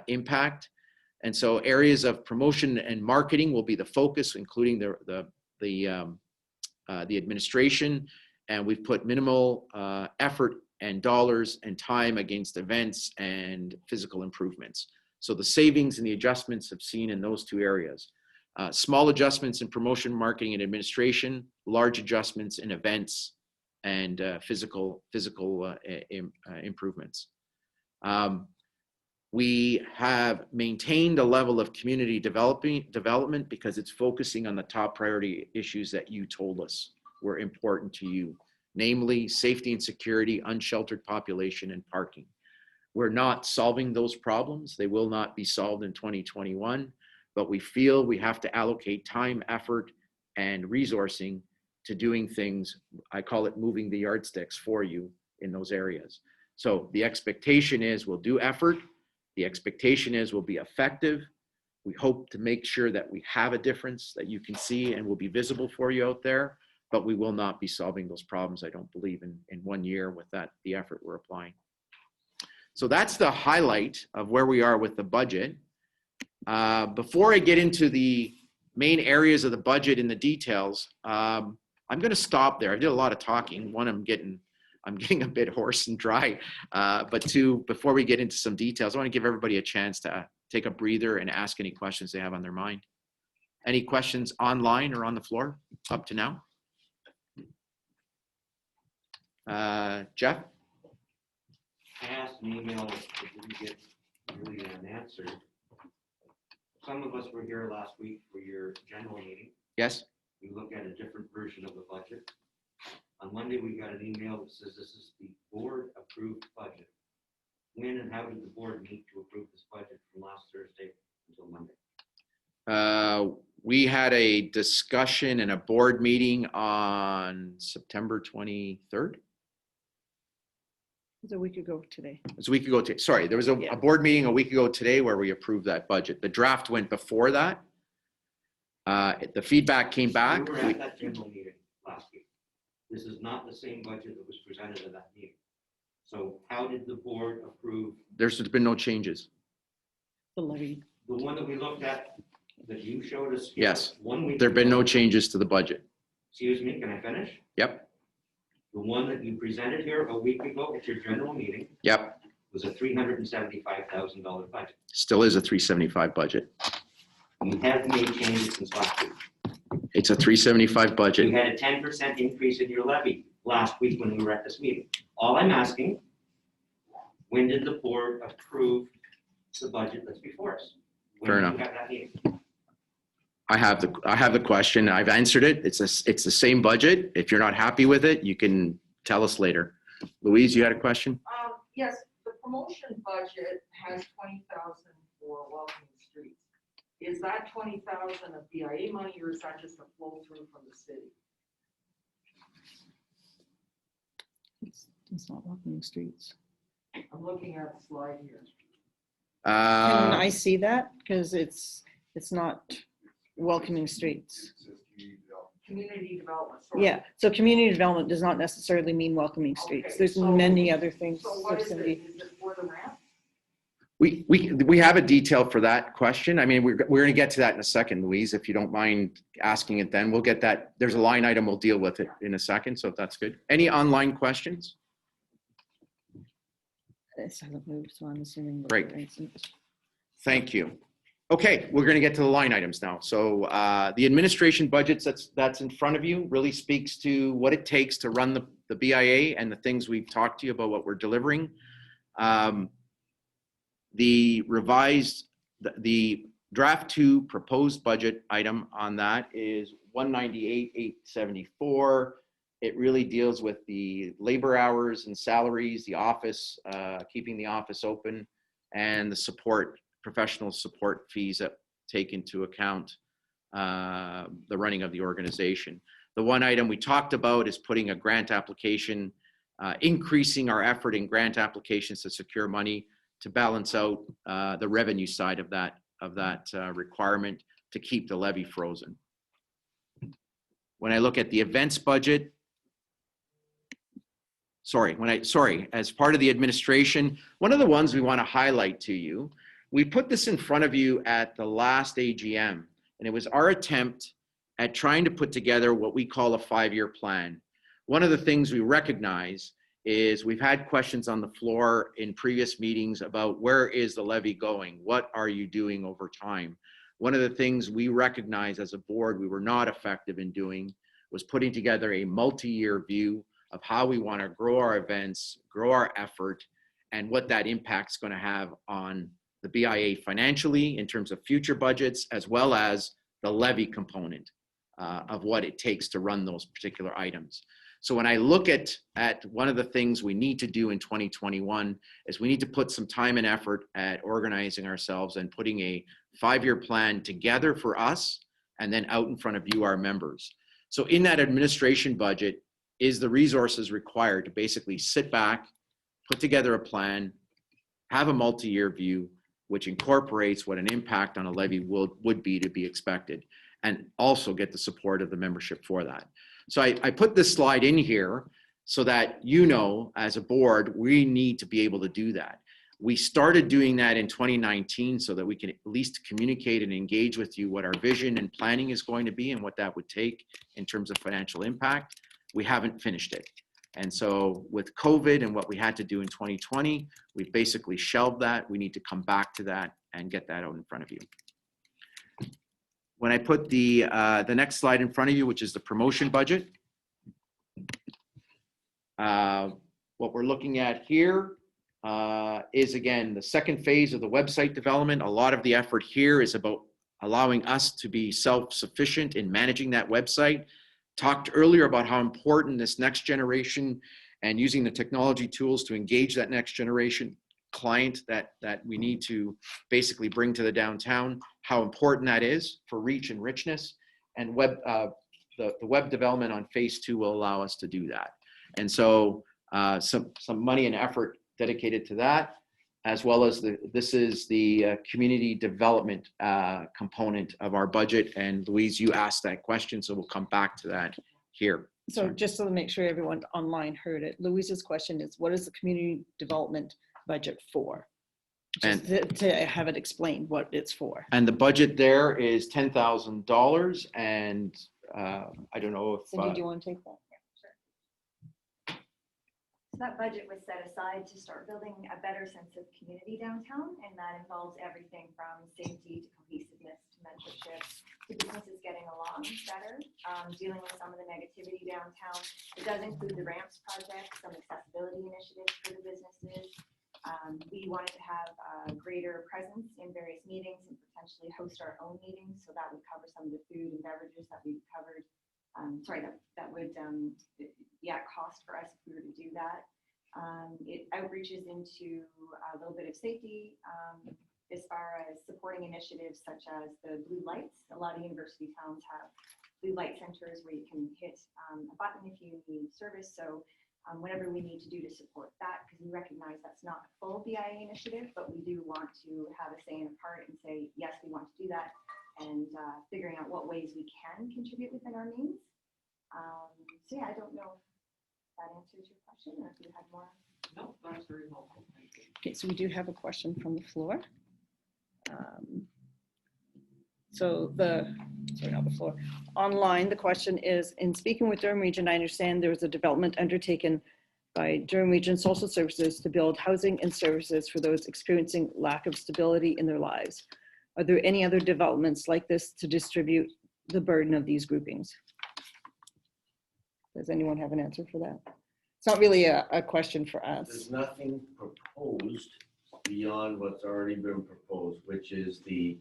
impact. And so areas of promotion and marketing will be the focus, including the administration. And we've put minimal effort and dollars and time against events and physical improvements. So the savings and the adjustments have seen in those 2 areas. Small adjustments in promotion, marketing, and administration, large adjustments in events and physical improvements. We have maintained a level of community development because it's focusing on the top priority issues that you told us were important to you, namely safety and security, unsheltered population, and parking. We're not solving those problems. They will not be solved in 2021, but we feel we have to allocate time, effort, and resourcing to doing things, I call it moving the yardsticks for you in those areas. So the expectation is we'll do effort, The expectation is we'll be effective. We hope to make sure that we have a difference that you can see and will be visible for you out there, but we will not be solving those problems, I don't believe, in 1 year with the effort we're applying. So that's the highlight of where we are with the budget. Before I get into the main areas of the budget and the details, I'm going to stop there. I did a lot of talking. One, I'm getting a bit hoarse and dry. But two, before we get into some details, I want to give everybody a chance to take a breather and ask any questions they have on their mind. Any questions online or on the floor up to now? Jeff? I asked an email that didn't get really an answer. Some of us were here last week for your general meeting. Yes. We looked at a different version of the budget. On Monday, we got an email that says this is the board approved budget. When and how did the board meet to approve this budget from last Thursday until Monday? We had a discussion and a board meeting on September 23rd. It was a week ago today. It was a week ago today. Sorry, there was a board meeting a week ago today where we approved that budget. The draft went before that. The feedback came back. We were at that general meeting last week. This is not the same budget that was presented at that meeting. So how did the board approve? There's been no changes. The levy. The one that we looked at, that you showed us? Yes. 1 week There have been ago. no changes to the budget. Excuse me, can I finish? Yep. The one that you presented here a week ago at your general meeting Yep. was a $375,000 budget. Still is a 375 budget. You have made changes since last week. It's a 375 You budget. had a 10% increase in your levy last week when we were at this meeting. All I'm asking, when did the board approve the budget that's before us? When Fair did enough. you have that meeting? I have the question. I've answered it. It's the same budget. If you're not happy with it, you can tell us later. Louise, you had a question? Yes, the promotion budget has 20,000 for welcoming streets. Is that 20,000 of BIA money, or is that just a flow through from the city? It's not welcoming streets. I'm looking at the slide here. Can I see that? Because it's not welcoming streets. Community development. Sorry. Yeah, so community development does not necessarily mean welcoming streets. Okay, There's so- many other things. So what is it? Cindy. Is it for the ramp? We have a detail for that question. I mean, we're going to get to that in a second, Louise, if you don't mind asking it then. We'll get that. There's a line item. We'll deal with it in a second, so if that's good. Any online questions? This hasn't moved, so I'm assuming. that Great. it isn't. Thank you. Okay, we're going to get to the line items now. So the administration budgets that's in front of you really speaks to what it takes to run the BIA and the things we've talked to you about what we're delivering. The draft 2 proposed budget item on that is 198,874. It really deals with the labor hours and salaries, the office, keeping the office open, and the support, professional support fees that take into account the running of the organization. The one item we talked about is putting a grant application, increasing our effort in grant applications to secure money to balance out the revenue side of that requirement to keep the levy frozen. When I look at the events budget, as part of the administration, one of the ones we want to highlight to you, we put this in front of you at the last AGM, and it was our attempt at trying to put together what we call a 5-year plan. One of the things we recognize is we've had questions on the floor in previous meetings about where is the levy going? What are you doing over time? One of the things we recognize as a board we were not effective in doing was putting together a multi-year view of how we want to grow our events, grow our effort, and what that impact's going to have on the BIA financially in terms of future budgets, as well as the levy component of what it takes to run those particular items. So when I look at one of the things we need to do in 2021 is we need to put some time and effort at organizing ourselves and putting a 5-year plan together for us and then out in front of you, our members. So in that administration budget is the resources required to basically sit back, put together a plan, have a multi-year view, which incorporates what an impact on a levy would be to be expected, and also get the support of the membership for that. So I put this slide in here so that you know, as a board, we need to be able to do that. We started doing that in 2019 so that we can at least communicate and engage with you what our vision and planning is going to be and what that would take in terms of financial impact. We haven't finished it. And so with COVID and what we had to do in 2020, we basically shelved that. We need to come back to that and get that out in front of you. When I put the next slide in front of you, which is the promotion budget, what we're looking at here is, again, the second phase of the website development. A lot of the effort here is about allowing us to be self-sufficient in managing that website. Talked earlier about how important this next generation and using the technology tools to engage that next generation client that we need to basically bring to the downtown, how important that is for reach and richness. And the web development on phase 2 will allow us to do that. And so some money and effort dedicated to that, as well as this is the community development component of our budget. And Louise, you asked that question, so we'll come back to that here. So just to make sure everyone online heard it, Louise's question is, what is the community development budget for? Just to have it explained what it's for. And the budget there is $10,000, and I don't know if Cindy, do you want to take that? So that budget was set aside to start building a better sense of community downtown, and that involves everything from safety to cohesiveness to mentorship to businesses getting along better, dealing with some of the negativity downtown. It does include the ramps project, some accessibility initiatives for the businesses. We wanted to have a greater presence in various meetings and potentially host our own meetings, so that would cover some of the food and beverages that we've covered. That would cost for us if we were to do that. It outreaches into a little bit of safety as far as supporting initiatives such as the blue lights. A lot of university towns have blue light centers where you can hit a button if you need service. So whatever we need to do to support that, because we recognize that's not a full BIA initiative, but we do want to have a say in a part and say, yes, we want to do that, and figuring out what ways we can contribute within our means. So yeah, I don't know if that answers your question or if you had more. No, that's very helpful. Thank you. Okay, so we do have a question from the floor. Not the floor. Online, the question is, in speaking with Durham Region, I understand there was a development undertaken by Durham Region Social Services to build housing and services for those experiencing lack of stability in their lives. Are there any other developments like this to distribute the burden of these groupings? Does anyone have an answer for that? It's not really a question for us. There's nothing proposed beyond what's already been proposed, which is the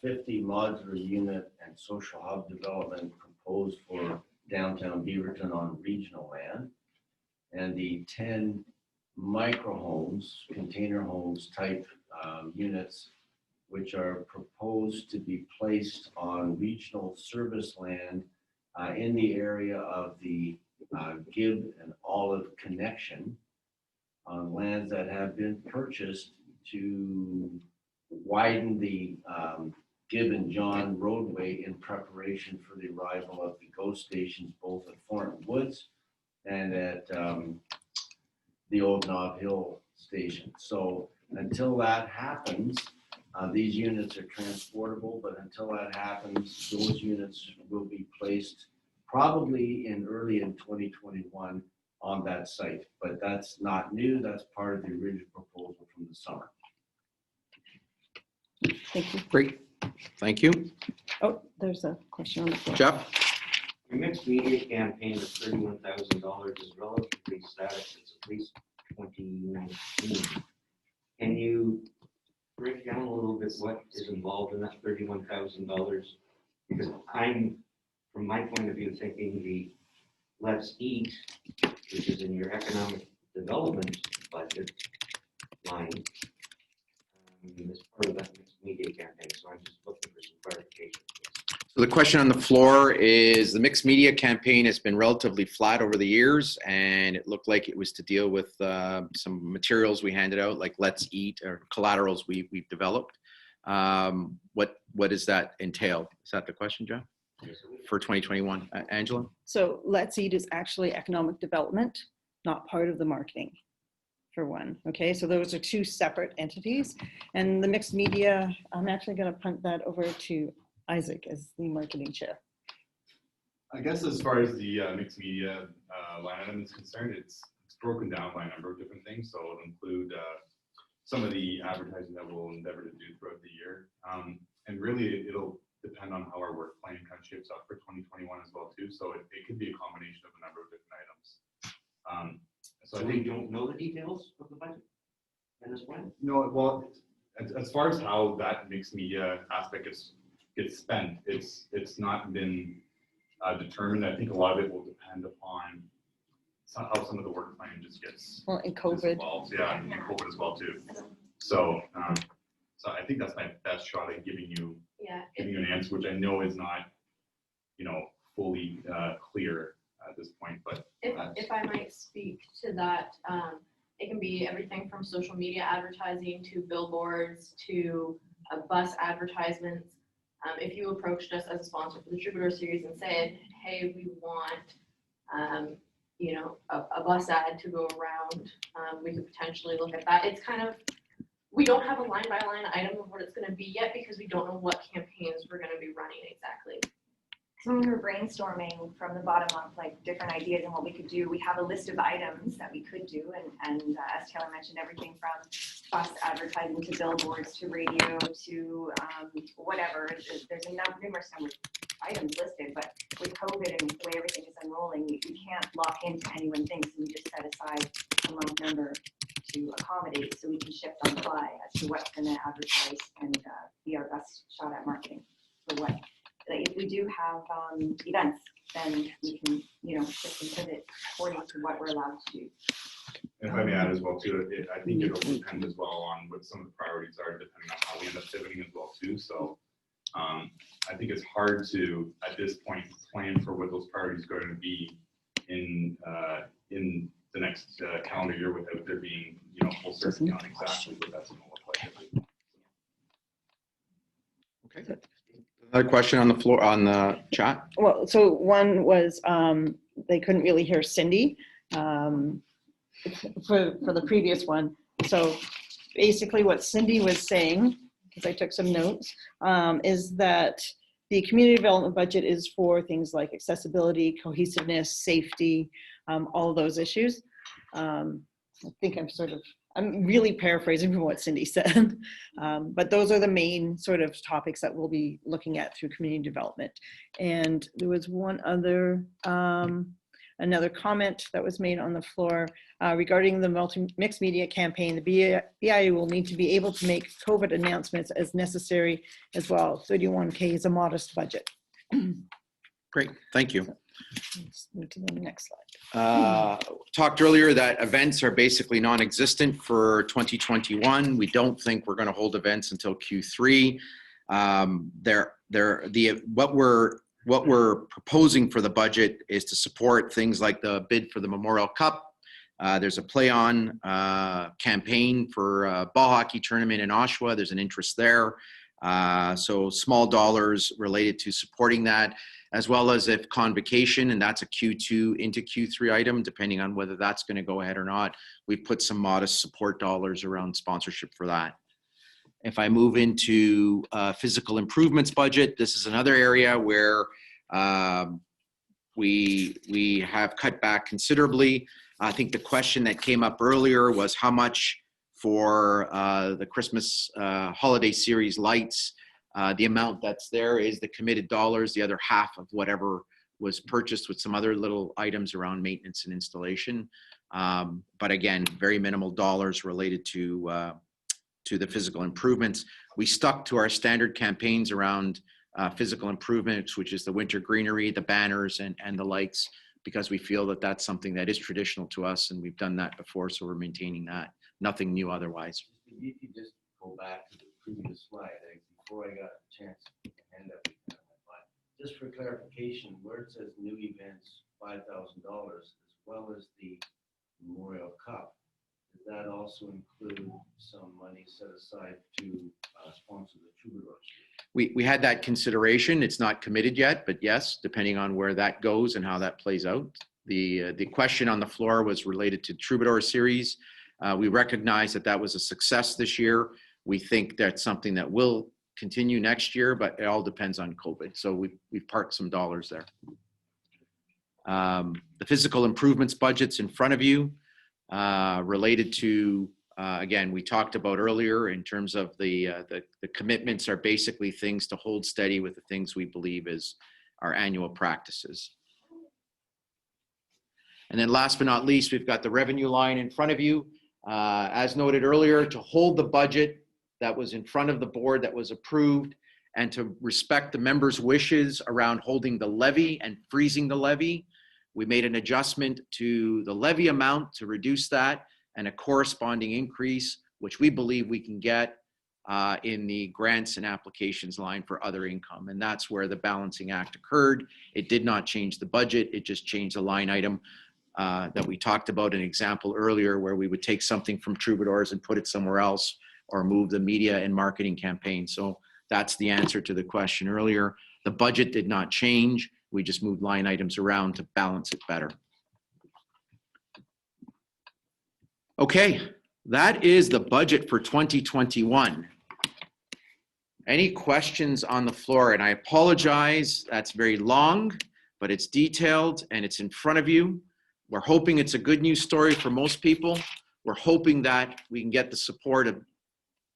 50 modular unit and social hub development proposed for downtown Beaverton on regional land, and the 10 micro homes, container homes type units, which are proposed to be placed on regional service land in the area of the Gibb and Olive connection on lands that have been purchased to widen the Gibb and John roadway in preparation for the arrival of the GO stations, both at Thornton Woods and at the Old Knob Hill station. So until that happens, these units are transportable, but until that happens, those units will be placed probably early in 2021 on that site. But that's not new. That's part of the original proposal from the summer. Thank you. Great. Thank you. Oh, there's a question on the floor. Jeff? Your mixed media campaign of $31,000 is relatively static since at least 2019. Can you break down a little bit what is involved in that $31,000? Because I'm, from my point of view, thinking the Let's Eat, which is in your economic development budget line, is part of that mixed media campaign. So I'm just looking for some clarification. So the question on the floor is, the mixed media campaign has been relatively flat over the years, and it looked like it was to deal with some materials we handed out, like Let's Eat, or collaterals we've developed. What does that entail? Is that the question, John? For 2021, Angela? So Let's Eat is actually economic development, not part of the marketing, for one. Okay, so those are two separate entities. And the mixed media, I'm actually going to punt that over to Isaac as the marketing chair. I guess as far as the mixed media line item is concerned, it's broken down by a number of different things. So it'll include some of the advertising that we'll endeavor to do throughout the year. And really, it'll depend on how our work plan kind of shapes up for 2021 as well too. So it could be a combination of a number of different items. So we don't know the details of the budget and this plan? No, well, as far as how that mixed media aspect gets spent, it's not been determined. I think a lot of it will depend upon how some of the work plan just gets in COVID. Involved. Yeah, and COVID as well too. So, so I think that's my best shot at giving you an answer, which I know is not, fully clear at this point. But if I might speak to that, it can be everything from social media advertising to billboards to bus advertisements. If you approached us as a sponsor for the Troubadour Series and said, hey, we want a bus ad to go around, we could potentially look at that. It's kind of, we don't have a line by line item of what it's going to be yet because we don't know what campaigns we're going to be running exactly. So when we were brainstorming from the bottom up, like different ideas and what we could do, we have a list of items that we could do. And as Taylor mentioned, everything from bus advertising to billboards to radio to whatever. There's a numerous number of items listed, but with COVID and the way everything is unrolling, we can't lock into any one thing. So we just set aside a month number to accommodate so we can shift on the fly as to what's going to advertise and be our best shot at marketing for what. Like if we do have events, then we can, shift and pivot according to what we're allowed to do. if I may add as well too, I think it'll depend as well on what some of the priorities are, depending on how we end up pivoting as well too. So I think it's hard to, at this point, plan for what those priorities are going to be in the next calendar year without there being, full certainty on exactly what that's going to look like. Okay. Another question on the floor, on the chat? Well, so one was they couldn't really hear Cindy for the previous one. So basically what Cindy was saying, because I took some notes, is that the community development budget is for things like accessibility, cohesiveness, safety, all of those issues. I think I'm really paraphrasing from what Cindy said, but those are the main sort of topics that we'll be looking at through community development. And there was one other, another comment that was made on the floor regarding the mixed media campaign. The BIA will need to be able to make COVID announcements as necessary as well. 31K is a modest budget. Great, thank you. Let's move to the next slide. Talked earlier that events are basically non-existent for 2021. We don't think we're going to hold events until Q3. What we're proposing for the budget is to support things like the bid for the Memorial Cup. There's a play-on campaign for a ball hockey tournament in Oshawa. There's an interest there. So small dollars related to supporting that, as well as if convocation, and that's a Q2 into Q3 item, depending on whether that's going to go ahead or not. We've put some modest support dollars around sponsorship for that. If I move into physical improvements budget, this is another area where we have cut back considerably. I think the question that came up earlier was how much for the Christmas holiday series lights. The amount that's there is the committed dollars, the other half of whatever was purchased with some other little items around maintenance and installation. But again, very minimal dollars related to the physical improvements. We stuck to our standard campaigns around physical improvements, which is the winter greenery, the banners, and the likes, because we feel that that's something that is traditional to us, and we've done that before, so we're maintaining that. Nothing new otherwise. You could just go back to the previous slide. Before I got a chance to hand up, Just for clarification, where it says new events, $5,000, as well as the Memorial Cup, does that also include some money set aside to sponsor the Troubadours? We had that consideration. It's not committed yet, but yes, depending on where that goes and how that plays out. The question on the floor was related to Troubadour Series. We recognize that that was a success this year. We think that's something that will continue next year, but it all depends on COVID. So we've parked some dollars there. The physical improvements budget's in front of you, related to, again, we talked about earlier in terms of the commitments are basically things to hold steady with the things we believe is our annual practices. And then last but not least, we've got the revenue line in front of you. As noted earlier, to hold the budget that was in front of the board that was approved and to respect the members' wishes around holding the levy and freezing the levy, we made an adjustment to the levy amount to reduce that and a corresponding increase, which we believe we can get in the grants and applications line for other income. And that's where the balancing act occurred. It did not change the budget. It just changed the line item that we talked about, an example earlier where we would take something from Troubadours and put it somewhere else or move the media and marketing campaign. So that's the answer to the question earlier. The budget did not change. We just moved line items around to balance it better. Okay, that is the budget for 2021. Any questions on the floor? And I apologize, that's very long, but it's detailed and it's in front of you. We're hoping it's a good news story for most people. We're hoping that we can get the support of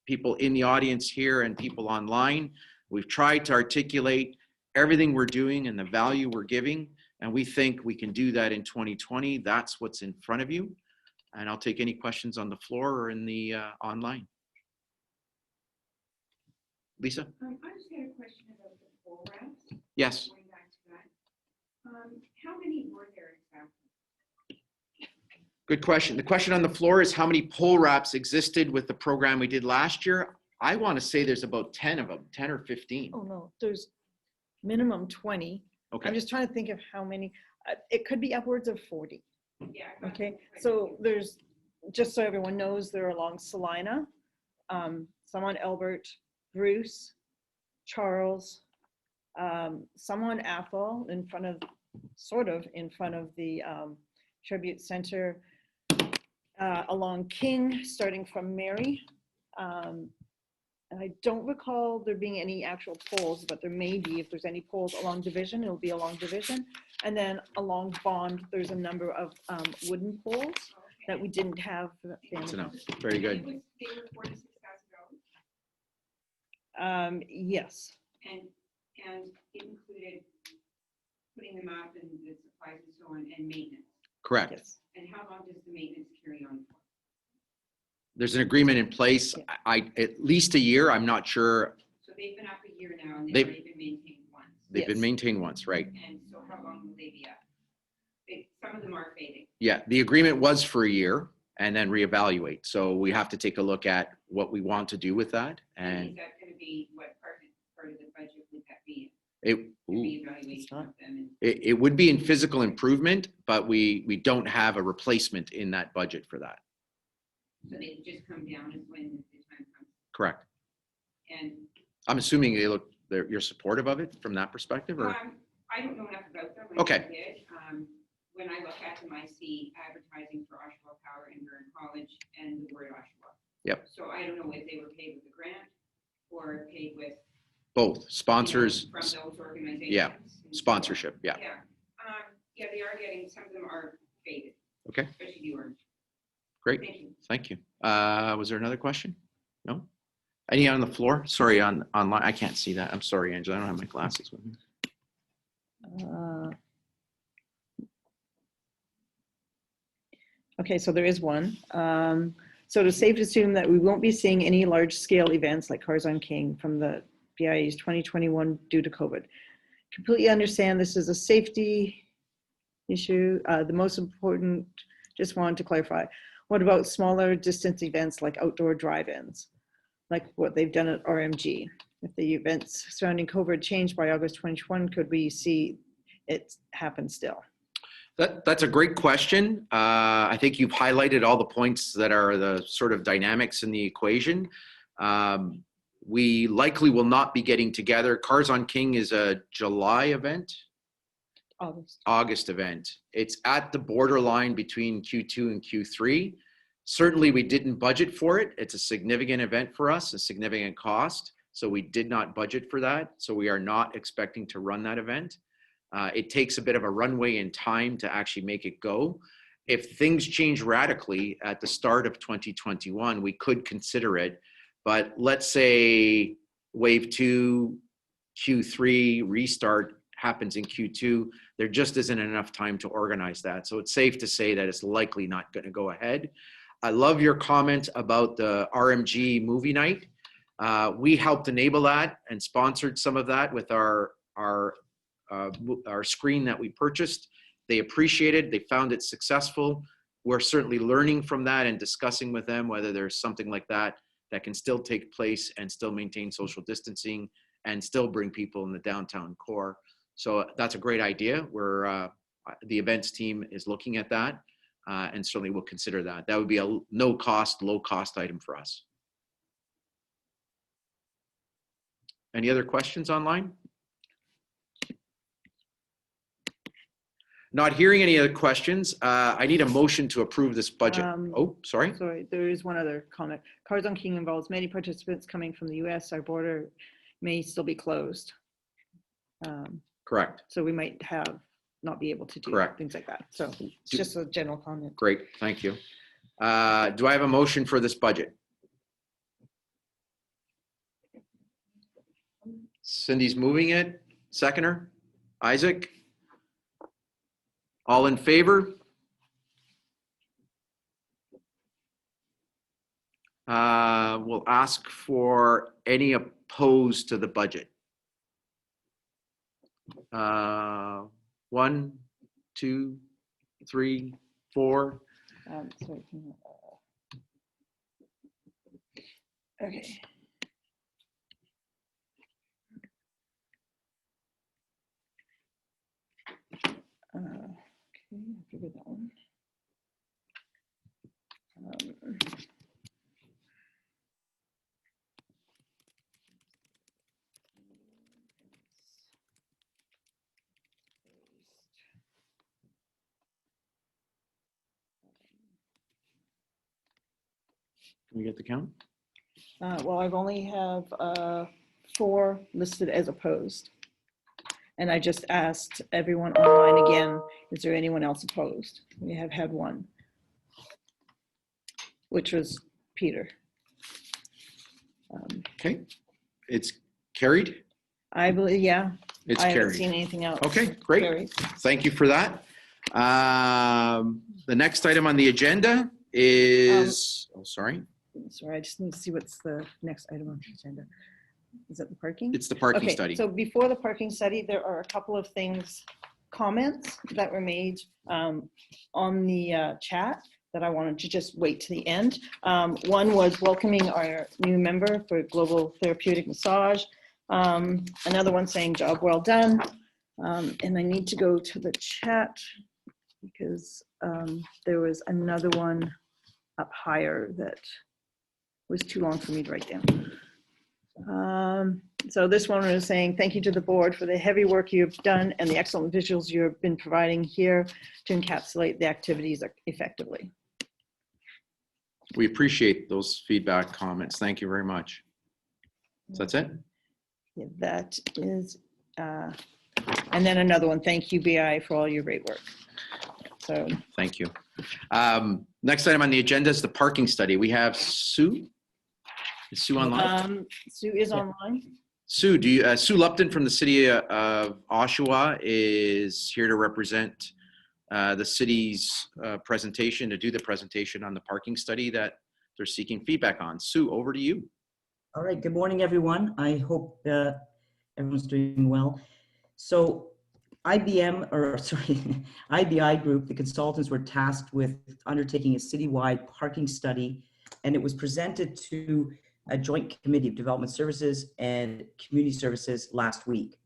people in the audience here and people online. We've tried to articulate everything we're doing and the value we're giving, and we think we can do that in 2020. That's what's in front of you. And I'll take any questions on the floor or in the online. Lisa? I just had a question about the poll routes. Yes. Going back to that. How many were there exactly? Good question. The question on the floor is how many poll wraps existed with the program we did last year? I want to say there's about 10 of them, 10 or 15. Oh, no, there's minimum 20. Okay. I'm just trying to think of how many. It could be upwards of 40. Yeah. Okay, so there's, just so everyone knows, they're along Salina, some on Albert, Bruce, Charles, some on Athol in front of, sort of in front of the Tribute Center, along King, starting from Mary. And I don't recall there being any actual polls, but there may be, if there's any polls along Division, it'll be along Division. And then along Bond, there's a number of wooden poles that we didn't have. That's enough. Very good. They were $46,000. Yes. And it included putting them up and the supplies and so on and maintenance. Correct. Yes. And how long does the maintenance carry on for? There's an agreement in place. At least a year. I'm not sure. So they've been up a year now and They've- they've already been maintained once. They've been Yes. maintained once, right? And so how long will they be up? Some of them are fading. Yeah, the agreement was for a year and then reevaluate. So we have to take a look at what we want to do with that. Is And that going to be what part of the budget would that be? it, The ooh, reevaluation of them and it would be in physical improvement, but we don't have a replacement in that budget for that. so they just come down as when the time comes. Correct. And I'm assuming you're supportive of it from that perspective, or? I don't know enough about them. Okay. I did. When I look at them, I see advertising for Oshawa Power and Burn College and the word Oshawa. Yep. So I don't know if they were paid with a grant or paid with Both sponsors, from those organizations. yeah, and so on. sponsorship. Yeah. Yeah. Yeah, they are getting, some of them are faded. Okay. Especially the orange. Great. Thank you. Thank you. Was there another question? No? Any on the floor? Sorry, online. I can't see that. I'm sorry, Angela. I don't have my glasses with me. Okay, so there is one. So it is safe to assume that we won't be seeing any large scale events like Cars on King from the BIA's 2021 due to COVID. Completely understand this is a safety issue. The most important, just wanted to clarify, what about smaller distance events like outdoor drive-ins, like what they've done at RMG? if the events surrounding COVID changed by August 21, could we see it happen still? That's a great question. I think you've highlighted all the points that are the sort of dynamics in the equation. We likely will not be getting together. Cars on King is a July event, August event. It's at the borderline between Q2 and Q3. Certainly, we didn't budget for it. It's a significant event for us, a significant cost. So we did not budget for that. So we are not expecting to run that event. It takes a bit of a runway in time to actually make it go. If things change radically at the start of 2021, we could consider it. But let's say wave 2, Q3 restart happens in Q2, there just isn't enough time to organize that. So it's safe to say that it's likely not going to go ahead. I love your comment about the RMG movie night. We helped enable that and sponsored some of that with our screen that we purchased. They appreciated, they found it successful. We're certainly learning from that and discussing with them whether there's something like that that can still take place and still maintain social distancing and still bring people in the downtown core. So that's a great idea. The events team is looking at that and certainly will consider that. That would be a no cost, low cost item for us. Any other questions online? Not hearing any other questions. I need a motion to approve this budget. Oh, sorry. Sorry, there is one other comment. Cars on King involves many participants coming from the US. Our border may still be closed. Correct. So we might not be able to do things like that. So it's just a general comment. Great, thank you. Do I have a motion for this budget? Cindy's moving it. Seconder? Isaac? All in favor? We'll ask for any opposed to the budget. 1, 2, 3, 4. Sorry, okay. Okay, I figured that one. Can we get the count? Well, I've only have 4 listed as opposed. And I just asked everyone online again, is there anyone else opposed? We have had 1, which was Peter. Okay, it's carried? I believe, yeah. It's I haven't carried. seen anything else. Okay, great. Carried. Thank you for that. The next item on the agenda is, sorry. Sorry, I just need to see what's the next item on the agenda. Is it the parking? It's the parking study. So before the parking study, there are a couple of comments that were made on the chat that I wanted to just wait to the end. One was welcoming our new member for Global Therapeutic Massage. Another one saying job well done. And I need to go to the chat because there was another one up higher that was too long for me to write down. So this one is saying, thank you to the board for the heavy work you've done and the excellent visuals you've been providing here to encapsulate the activities effectively. We appreciate those feedback comments. Thank you very much. So that's it? Yeah, that is, and then another one, thank you, BI, for all your great work. So thank you. Next item on the agenda is the parking study. We have Sue. Is Sue online? Sue is online. Sue, Sue Lupton from the city of Oshawa is here to represent the city's presentation, to do the presentation on the parking study that they're seeking feedback on. Sue, over to you. All right, good morning, everyone. I hope everyone's doing well. So IBI Group, the consultants were tasked with undertaking a citywide parking study, and it was presented to a joint committee of development services and community services last week.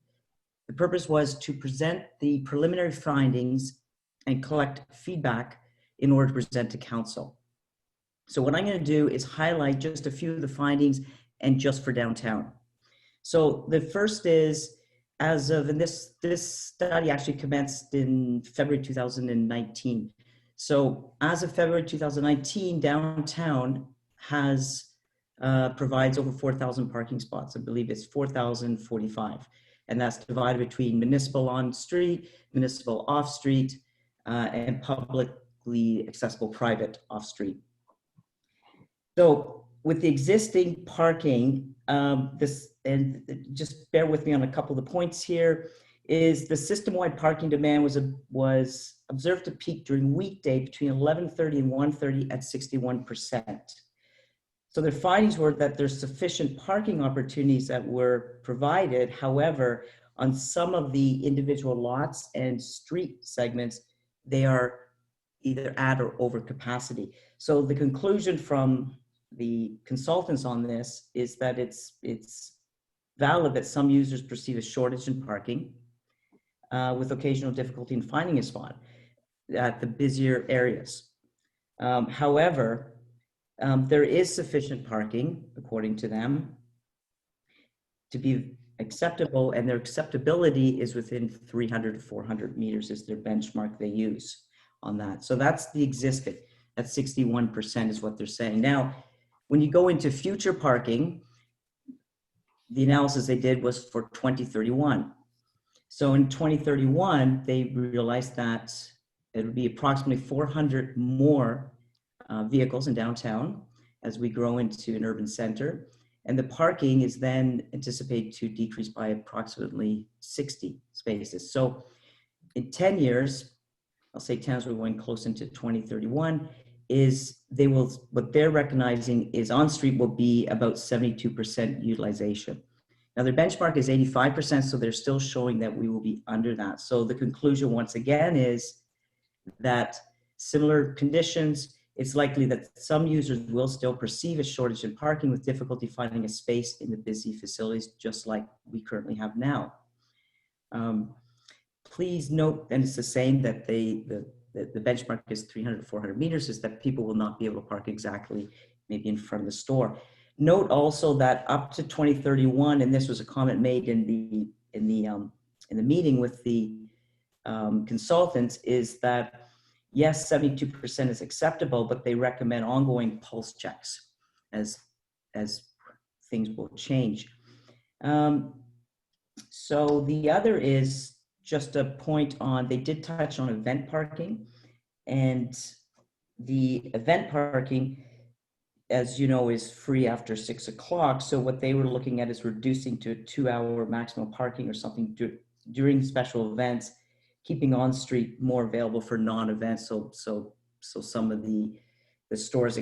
The purpose was to present the preliminary findings and collect feedback in order to present to council. So what I'm going to do is highlight just a few of the findings and just for downtown. So the first is, as of, and this study actually commenced in February 2019. So as of February 2019, downtown has provides over 4,000 parking spots. I believe it's 4,045. And that's divided between municipal on-street, municipal off-street, and publicly accessible private off-street. So with the existing parking, and just bear with me on a couple of the points here, is the system-wide parking demand was observed to peak during weekday between 11:30 and 1:30 at 61%. So their findings were that there's sufficient parking opportunities that were provided. However, on some of the individual lots and street segments, they are either at or over capacity. So the conclusion from the consultants on this is that it's valid that some users perceive a shortage in parking with occasional difficulty in finding a spot at the busier areas. However, there is sufficient parking, according to them, to be acceptable, and their acceptability is within 300 to 400 meters is their benchmark they use on that. So that's the existing. That 61% is what they're saying. Now, when you go into future parking, the analysis they did was for 2031. So in 2031, they realized that it would be approximately 400 more vehicles in downtown as we grow into an urban center. And the parking is then anticipated to decrease by approximately 60 spaces. So in 10 years, I'll say 10 as we're going close into 2031, what they're recognizing is on-street will be about 72% utilization. Now their benchmark is 85%, so they're still showing that we will be under that. So the conclusion once again is that similar conditions, it's likely that some users will still perceive a shortage in parking with difficulty finding a space in the busy facilities, just like we currently have now. Please note, and it's the same, that the benchmark is 300 to 400 meters, is that people will not be able to park exactly maybe in front of the store. Note also that up to 2031, and this was a comment made in the meeting with the consultants, is that yes, 72% is acceptable, but they recommend ongoing pulse checks as things will change. So the other is just a point on, they did touch on event parking, and the event parking, as you know, is free after 6 o'clock. So what they were looking at is reducing to a 2-hour maximum parking or something during special events, keeping on street more available for non-events. So some of the stores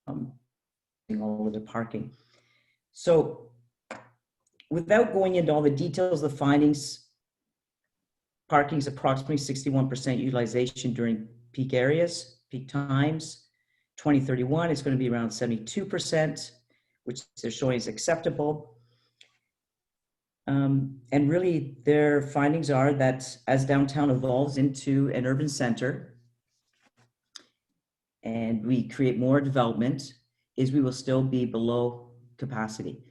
all of the parking. So without going into all the details of the findings, parking is approximately 61% utilization during peak areas, peak times. 2031 is going to be around 72%, which they're showing is acceptable. And really their findings are that as downtown evolves into an urban center and we create more development, is we will still be below capacity.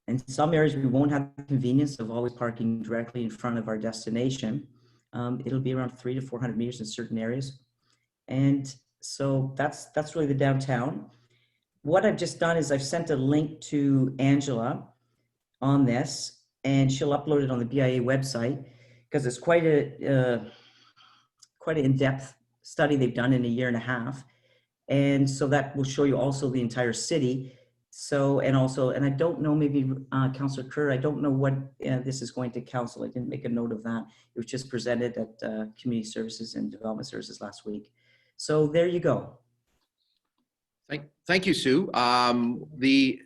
In some areas, we won't have the convenience of always parking directly in front of our destination. It'll be around 300 to 400 meters in certain areas. And so that's really the downtown. What I've just done is I've sent a link to Angela on this, and she'll upload it on the BIA website, because it's quite an in-depth study they've done in a year and a half. And so that will show you also the entire city. So, and I don't know, maybe Councillor Kerr, I don't know what this is going to council. I didn't make a note of that. It was just presented at Community Services and Development Services last week. So there you go. Thank you, Sue. The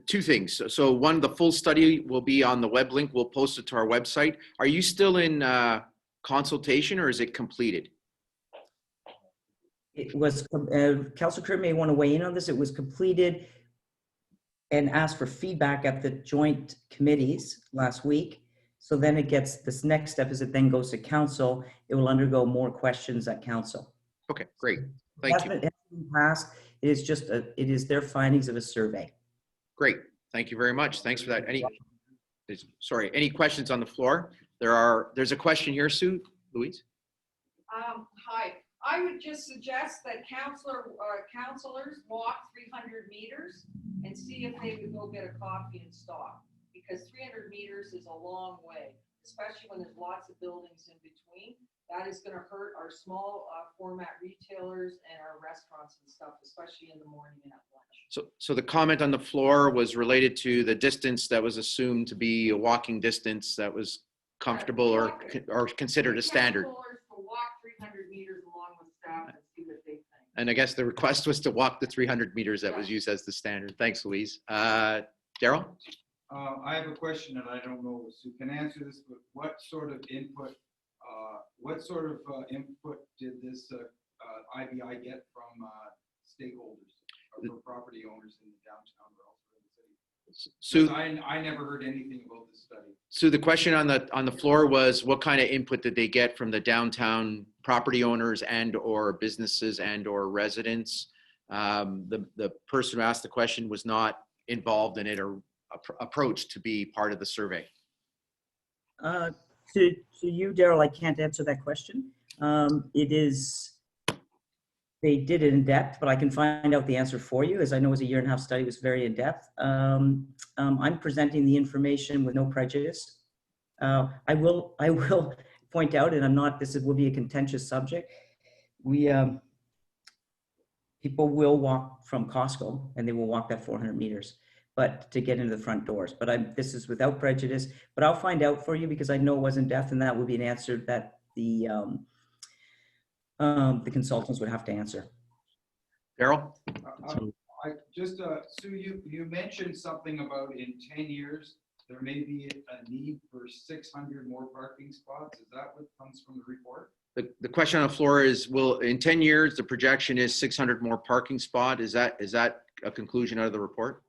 two things. So one, the full study will be on the web link. We'll post it to our website. Are you still in consultation, or is it completed? It was, Councillor Kerr may want to weigh in on this. It was completed. and asked for feedback at the joint committees last week. So then it gets, this next step is it then goes to council. It will undergo more questions at council. Okay, great. Thank you. It hasn't been passed. It is just it is their findings of a survey. Great. Thank you very much. Thanks for that. Sorry, any questions on the floor? There's a question here, Sue, Louise? Hi, I would just suggest that counselors walk 300 meters and see if they would go get a coffee and stop. Because 300 meters is a long way, especially when there's lots of buildings in between. That is going to hurt our small format retailers and our restaurants and stuff, especially in the morning and at lunch. So the comment on the floor was related to the distance that was assumed to be a walking distance that was comfortable or considered a standard. Counselors to walk 300 meters along with staff and see what they think. And I guess the request was to walk the 300 meters that was used as the standard. Thanks, Louise. Daryl? I have a question, and I don't know if Sue can answer this, but what sort of input did this IBI get from stakeholders or from property owners in the downtown or elsewhere in the city? Sue, I never heard anything about this study. Sue, the question on the floor was what kind of input did they get from the downtown property owners and or businesses and or residents? The person who asked the question was not involved in it or approached to be part of the survey. To you, Daryl, I can't answer that question. They did it in depth, but I can find out the answer for you. As I know, it was a 1.5-year study, it was very in depth. I'm presenting the information with no prejudice. I will point out, and this will be a contentious subject. People will walk from Costco and they will walk that 400 meters. But to get into the front doors. But this is without prejudice. But I'll find out for you because I know it wasn't depth, and that would be an answer that the consultants would have to answer. Daryl? Sue, you mentioned something about in 10 years there may be a need for 600 more parking spots. Is that what comes from the report? The question on the floor is: in 10 years the projection is 600 more parking spot? Is that a conclusion out of the report?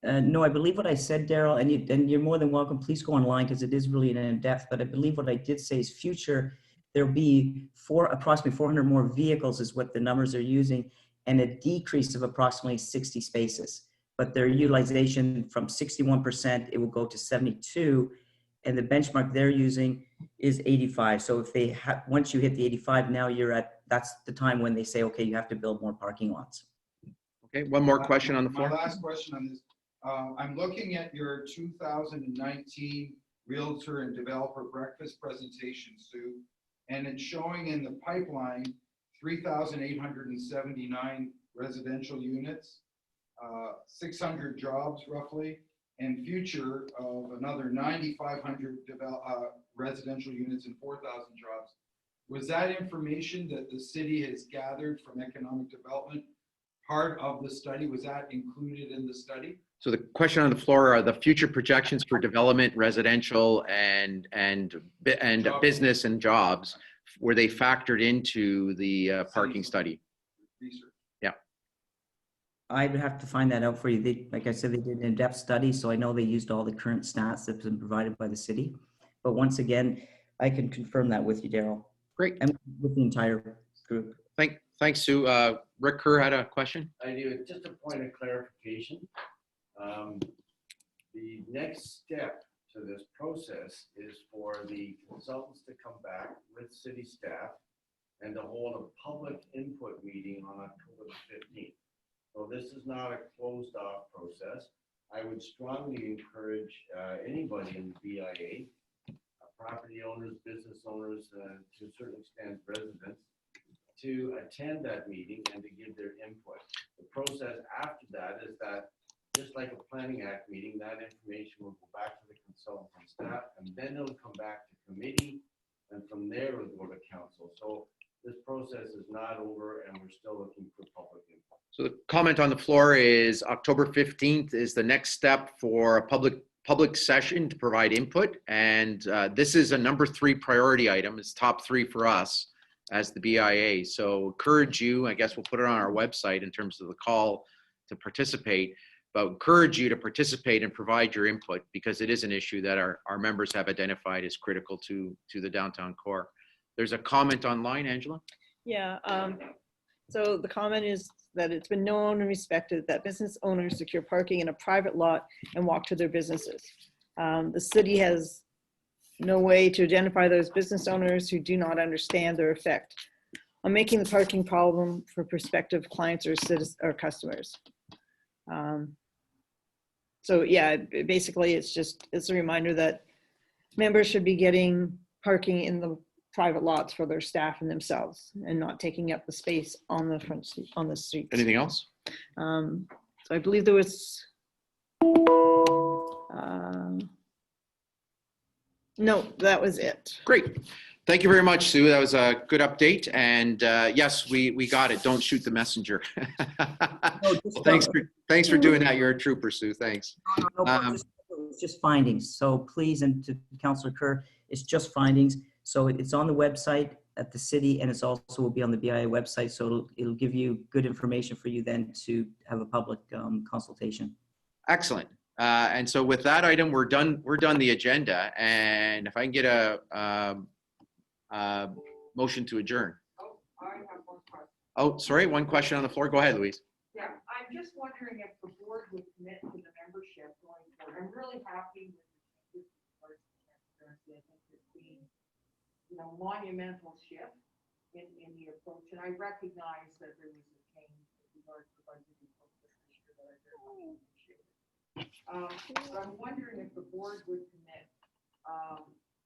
No, I believe what I said, Daryl, and you're more than welcome. Please go online because it is really in depth. But I believe what I did say is future, there'll be approximately 400 more vehicles is what the numbers are using, and a decrease of approximately 60 spaces. But their utilization from 61%, it will go to 72, and the benchmark they're using is 85. So if once you hit the 85, now that's the time when they say, okay, you have to build more parking lots. Okay, one more question on the floor. My last question on this. I'm looking at your 2019 Realtor and Developer Breakfast presentation, Sue, and it's showing in the pipeline 3,879 residential units, 600 jobs roughly, and future of another 9,500 residential units and 4,000 jobs. Was that information that the city has gathered from economic development part of the study? Was that included in the study? So the question on the floor are the future projections for development, residential, and business and jobs. Were they factored into the parking study? Research. Yeah. I would have to find that out for you. Like I said, they did an in-depth study, so I know they used all the current stats that have been provided by the city. But once again, I can confirm that with you, Daryl. Great. And with the entire group. Thanks, Sue. Rick Kerr had a question. I do. Just a point of clarification. The next step to this process is for the consultants to come back with city staff and to hold a public input meeting on October the 15th. So this is not a closed off process. I would strongly encourage anybody in the BIA, property owners, business owners, to a certain extent residents, to attend that meeting and to give their input. The process after that is that just like a Planning Act meeting, that information will go back to the consultant and staff, and then it'll come back to committee, and from there it'll go to council. So this process is not over, and we're still looking for public input. So the comment on the floor is October 15th is the next step for a public session to provide input, and this is a number 3 priority item. It's top 3 for us as the BIA. So encourage you, I guess we'll put it on our website in terms of the call to participate. but encourage you to participate and provide your input because it is an issue that our members have identified as critical to the downtown core. There's a comment online, Angela? Yeah, so the comment is that it's been known and respected that business owners secure parking in a private lot and walk to their businesses. The city has no way to identify those business owners who do not understand their effect on making the parking problem for prospective clients or citizens or customers. So yeah, basically it's a reminder that members should be getting parking in the private lots for their staff and themselves and not taking up the space on the on the streets. Anything else? So I believe there was, no, that was it. Great. Thank you very much, Sue. That was a good update. And yes, we got it. Don't shoot the messenger. Thanks for doing that. You're a trooper, Sue. Thanks. It's just findings. So please, and to Councillor Kerr, it's just findings. So it's on the website at the city, and it's also will be on the BIA website. So it'll give you good information for you then to have a public consultation. Excellent. And so with that item, we're done the agenda. And if I can get a motion to adjourn. Oh, I have one question. Oh, sorry, one question on the floor. Go ahead, Louise. Yeah, I'm just wondering if the board would commit to the membership going forward. I'm really happy with the transparency. I think it's been, monumental shift in the approach. And I recognize that there was a change with regards to budgeting this year that I very much appreciate. But I'm wondering if the board would commit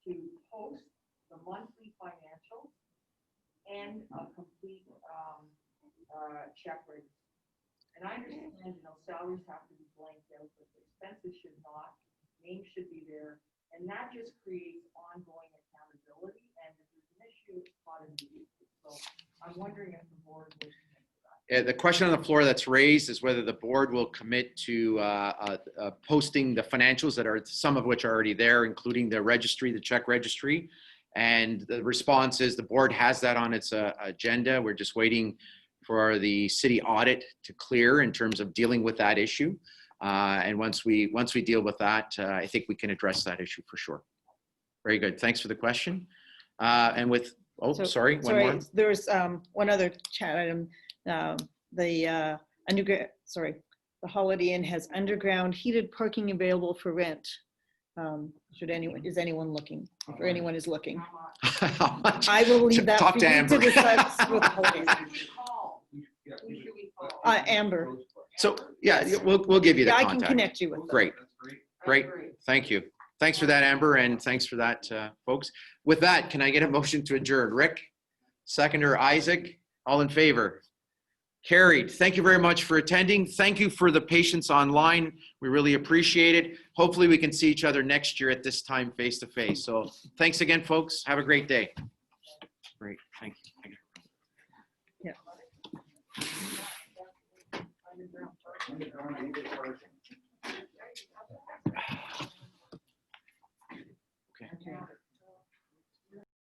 to post the monthly financials and a complete check register. And I understand, salaries have to be blanked out, but the expenses should not. Names should be there, and that just creates ongoing accountability. And if there's an issue, it's caught immediately. So I'm wondering if the board would commit to that. The question on the floor that's raised is whether the board will commit to posting the financials that are, some of which are already there, including the registry, the check registry. And the response is the board has that on its agenda. We're just waiting for the city audit to clear in terms of dealing with that issue. And once we deal with that, I think we can address that issue for sure. Very good. Thanks for the question. And with, sorry, one more. There's one other chat item. The Holiday Inn has underground heated parking available for rent. Is anyone looking? Or anyone is looking? I will leave that Talk for to you Amber. to discuss with Holiday Inn. Amber. So yeah, we'll give you the Yeah, I contact. can connect you with them. Great. Thank you. Thanks for that, Amber, and thanks for that, folks. With that, can I get a motion to adjourn? Rick, seconder Isaac, all in favor? Carried. Thank you very much for attending. Thank you for the patience online. We really appreciate it. Hopefully we can see each other next year at this time face to face. So thanks again, folks. Have a great day. Great. Thank you. Yeah.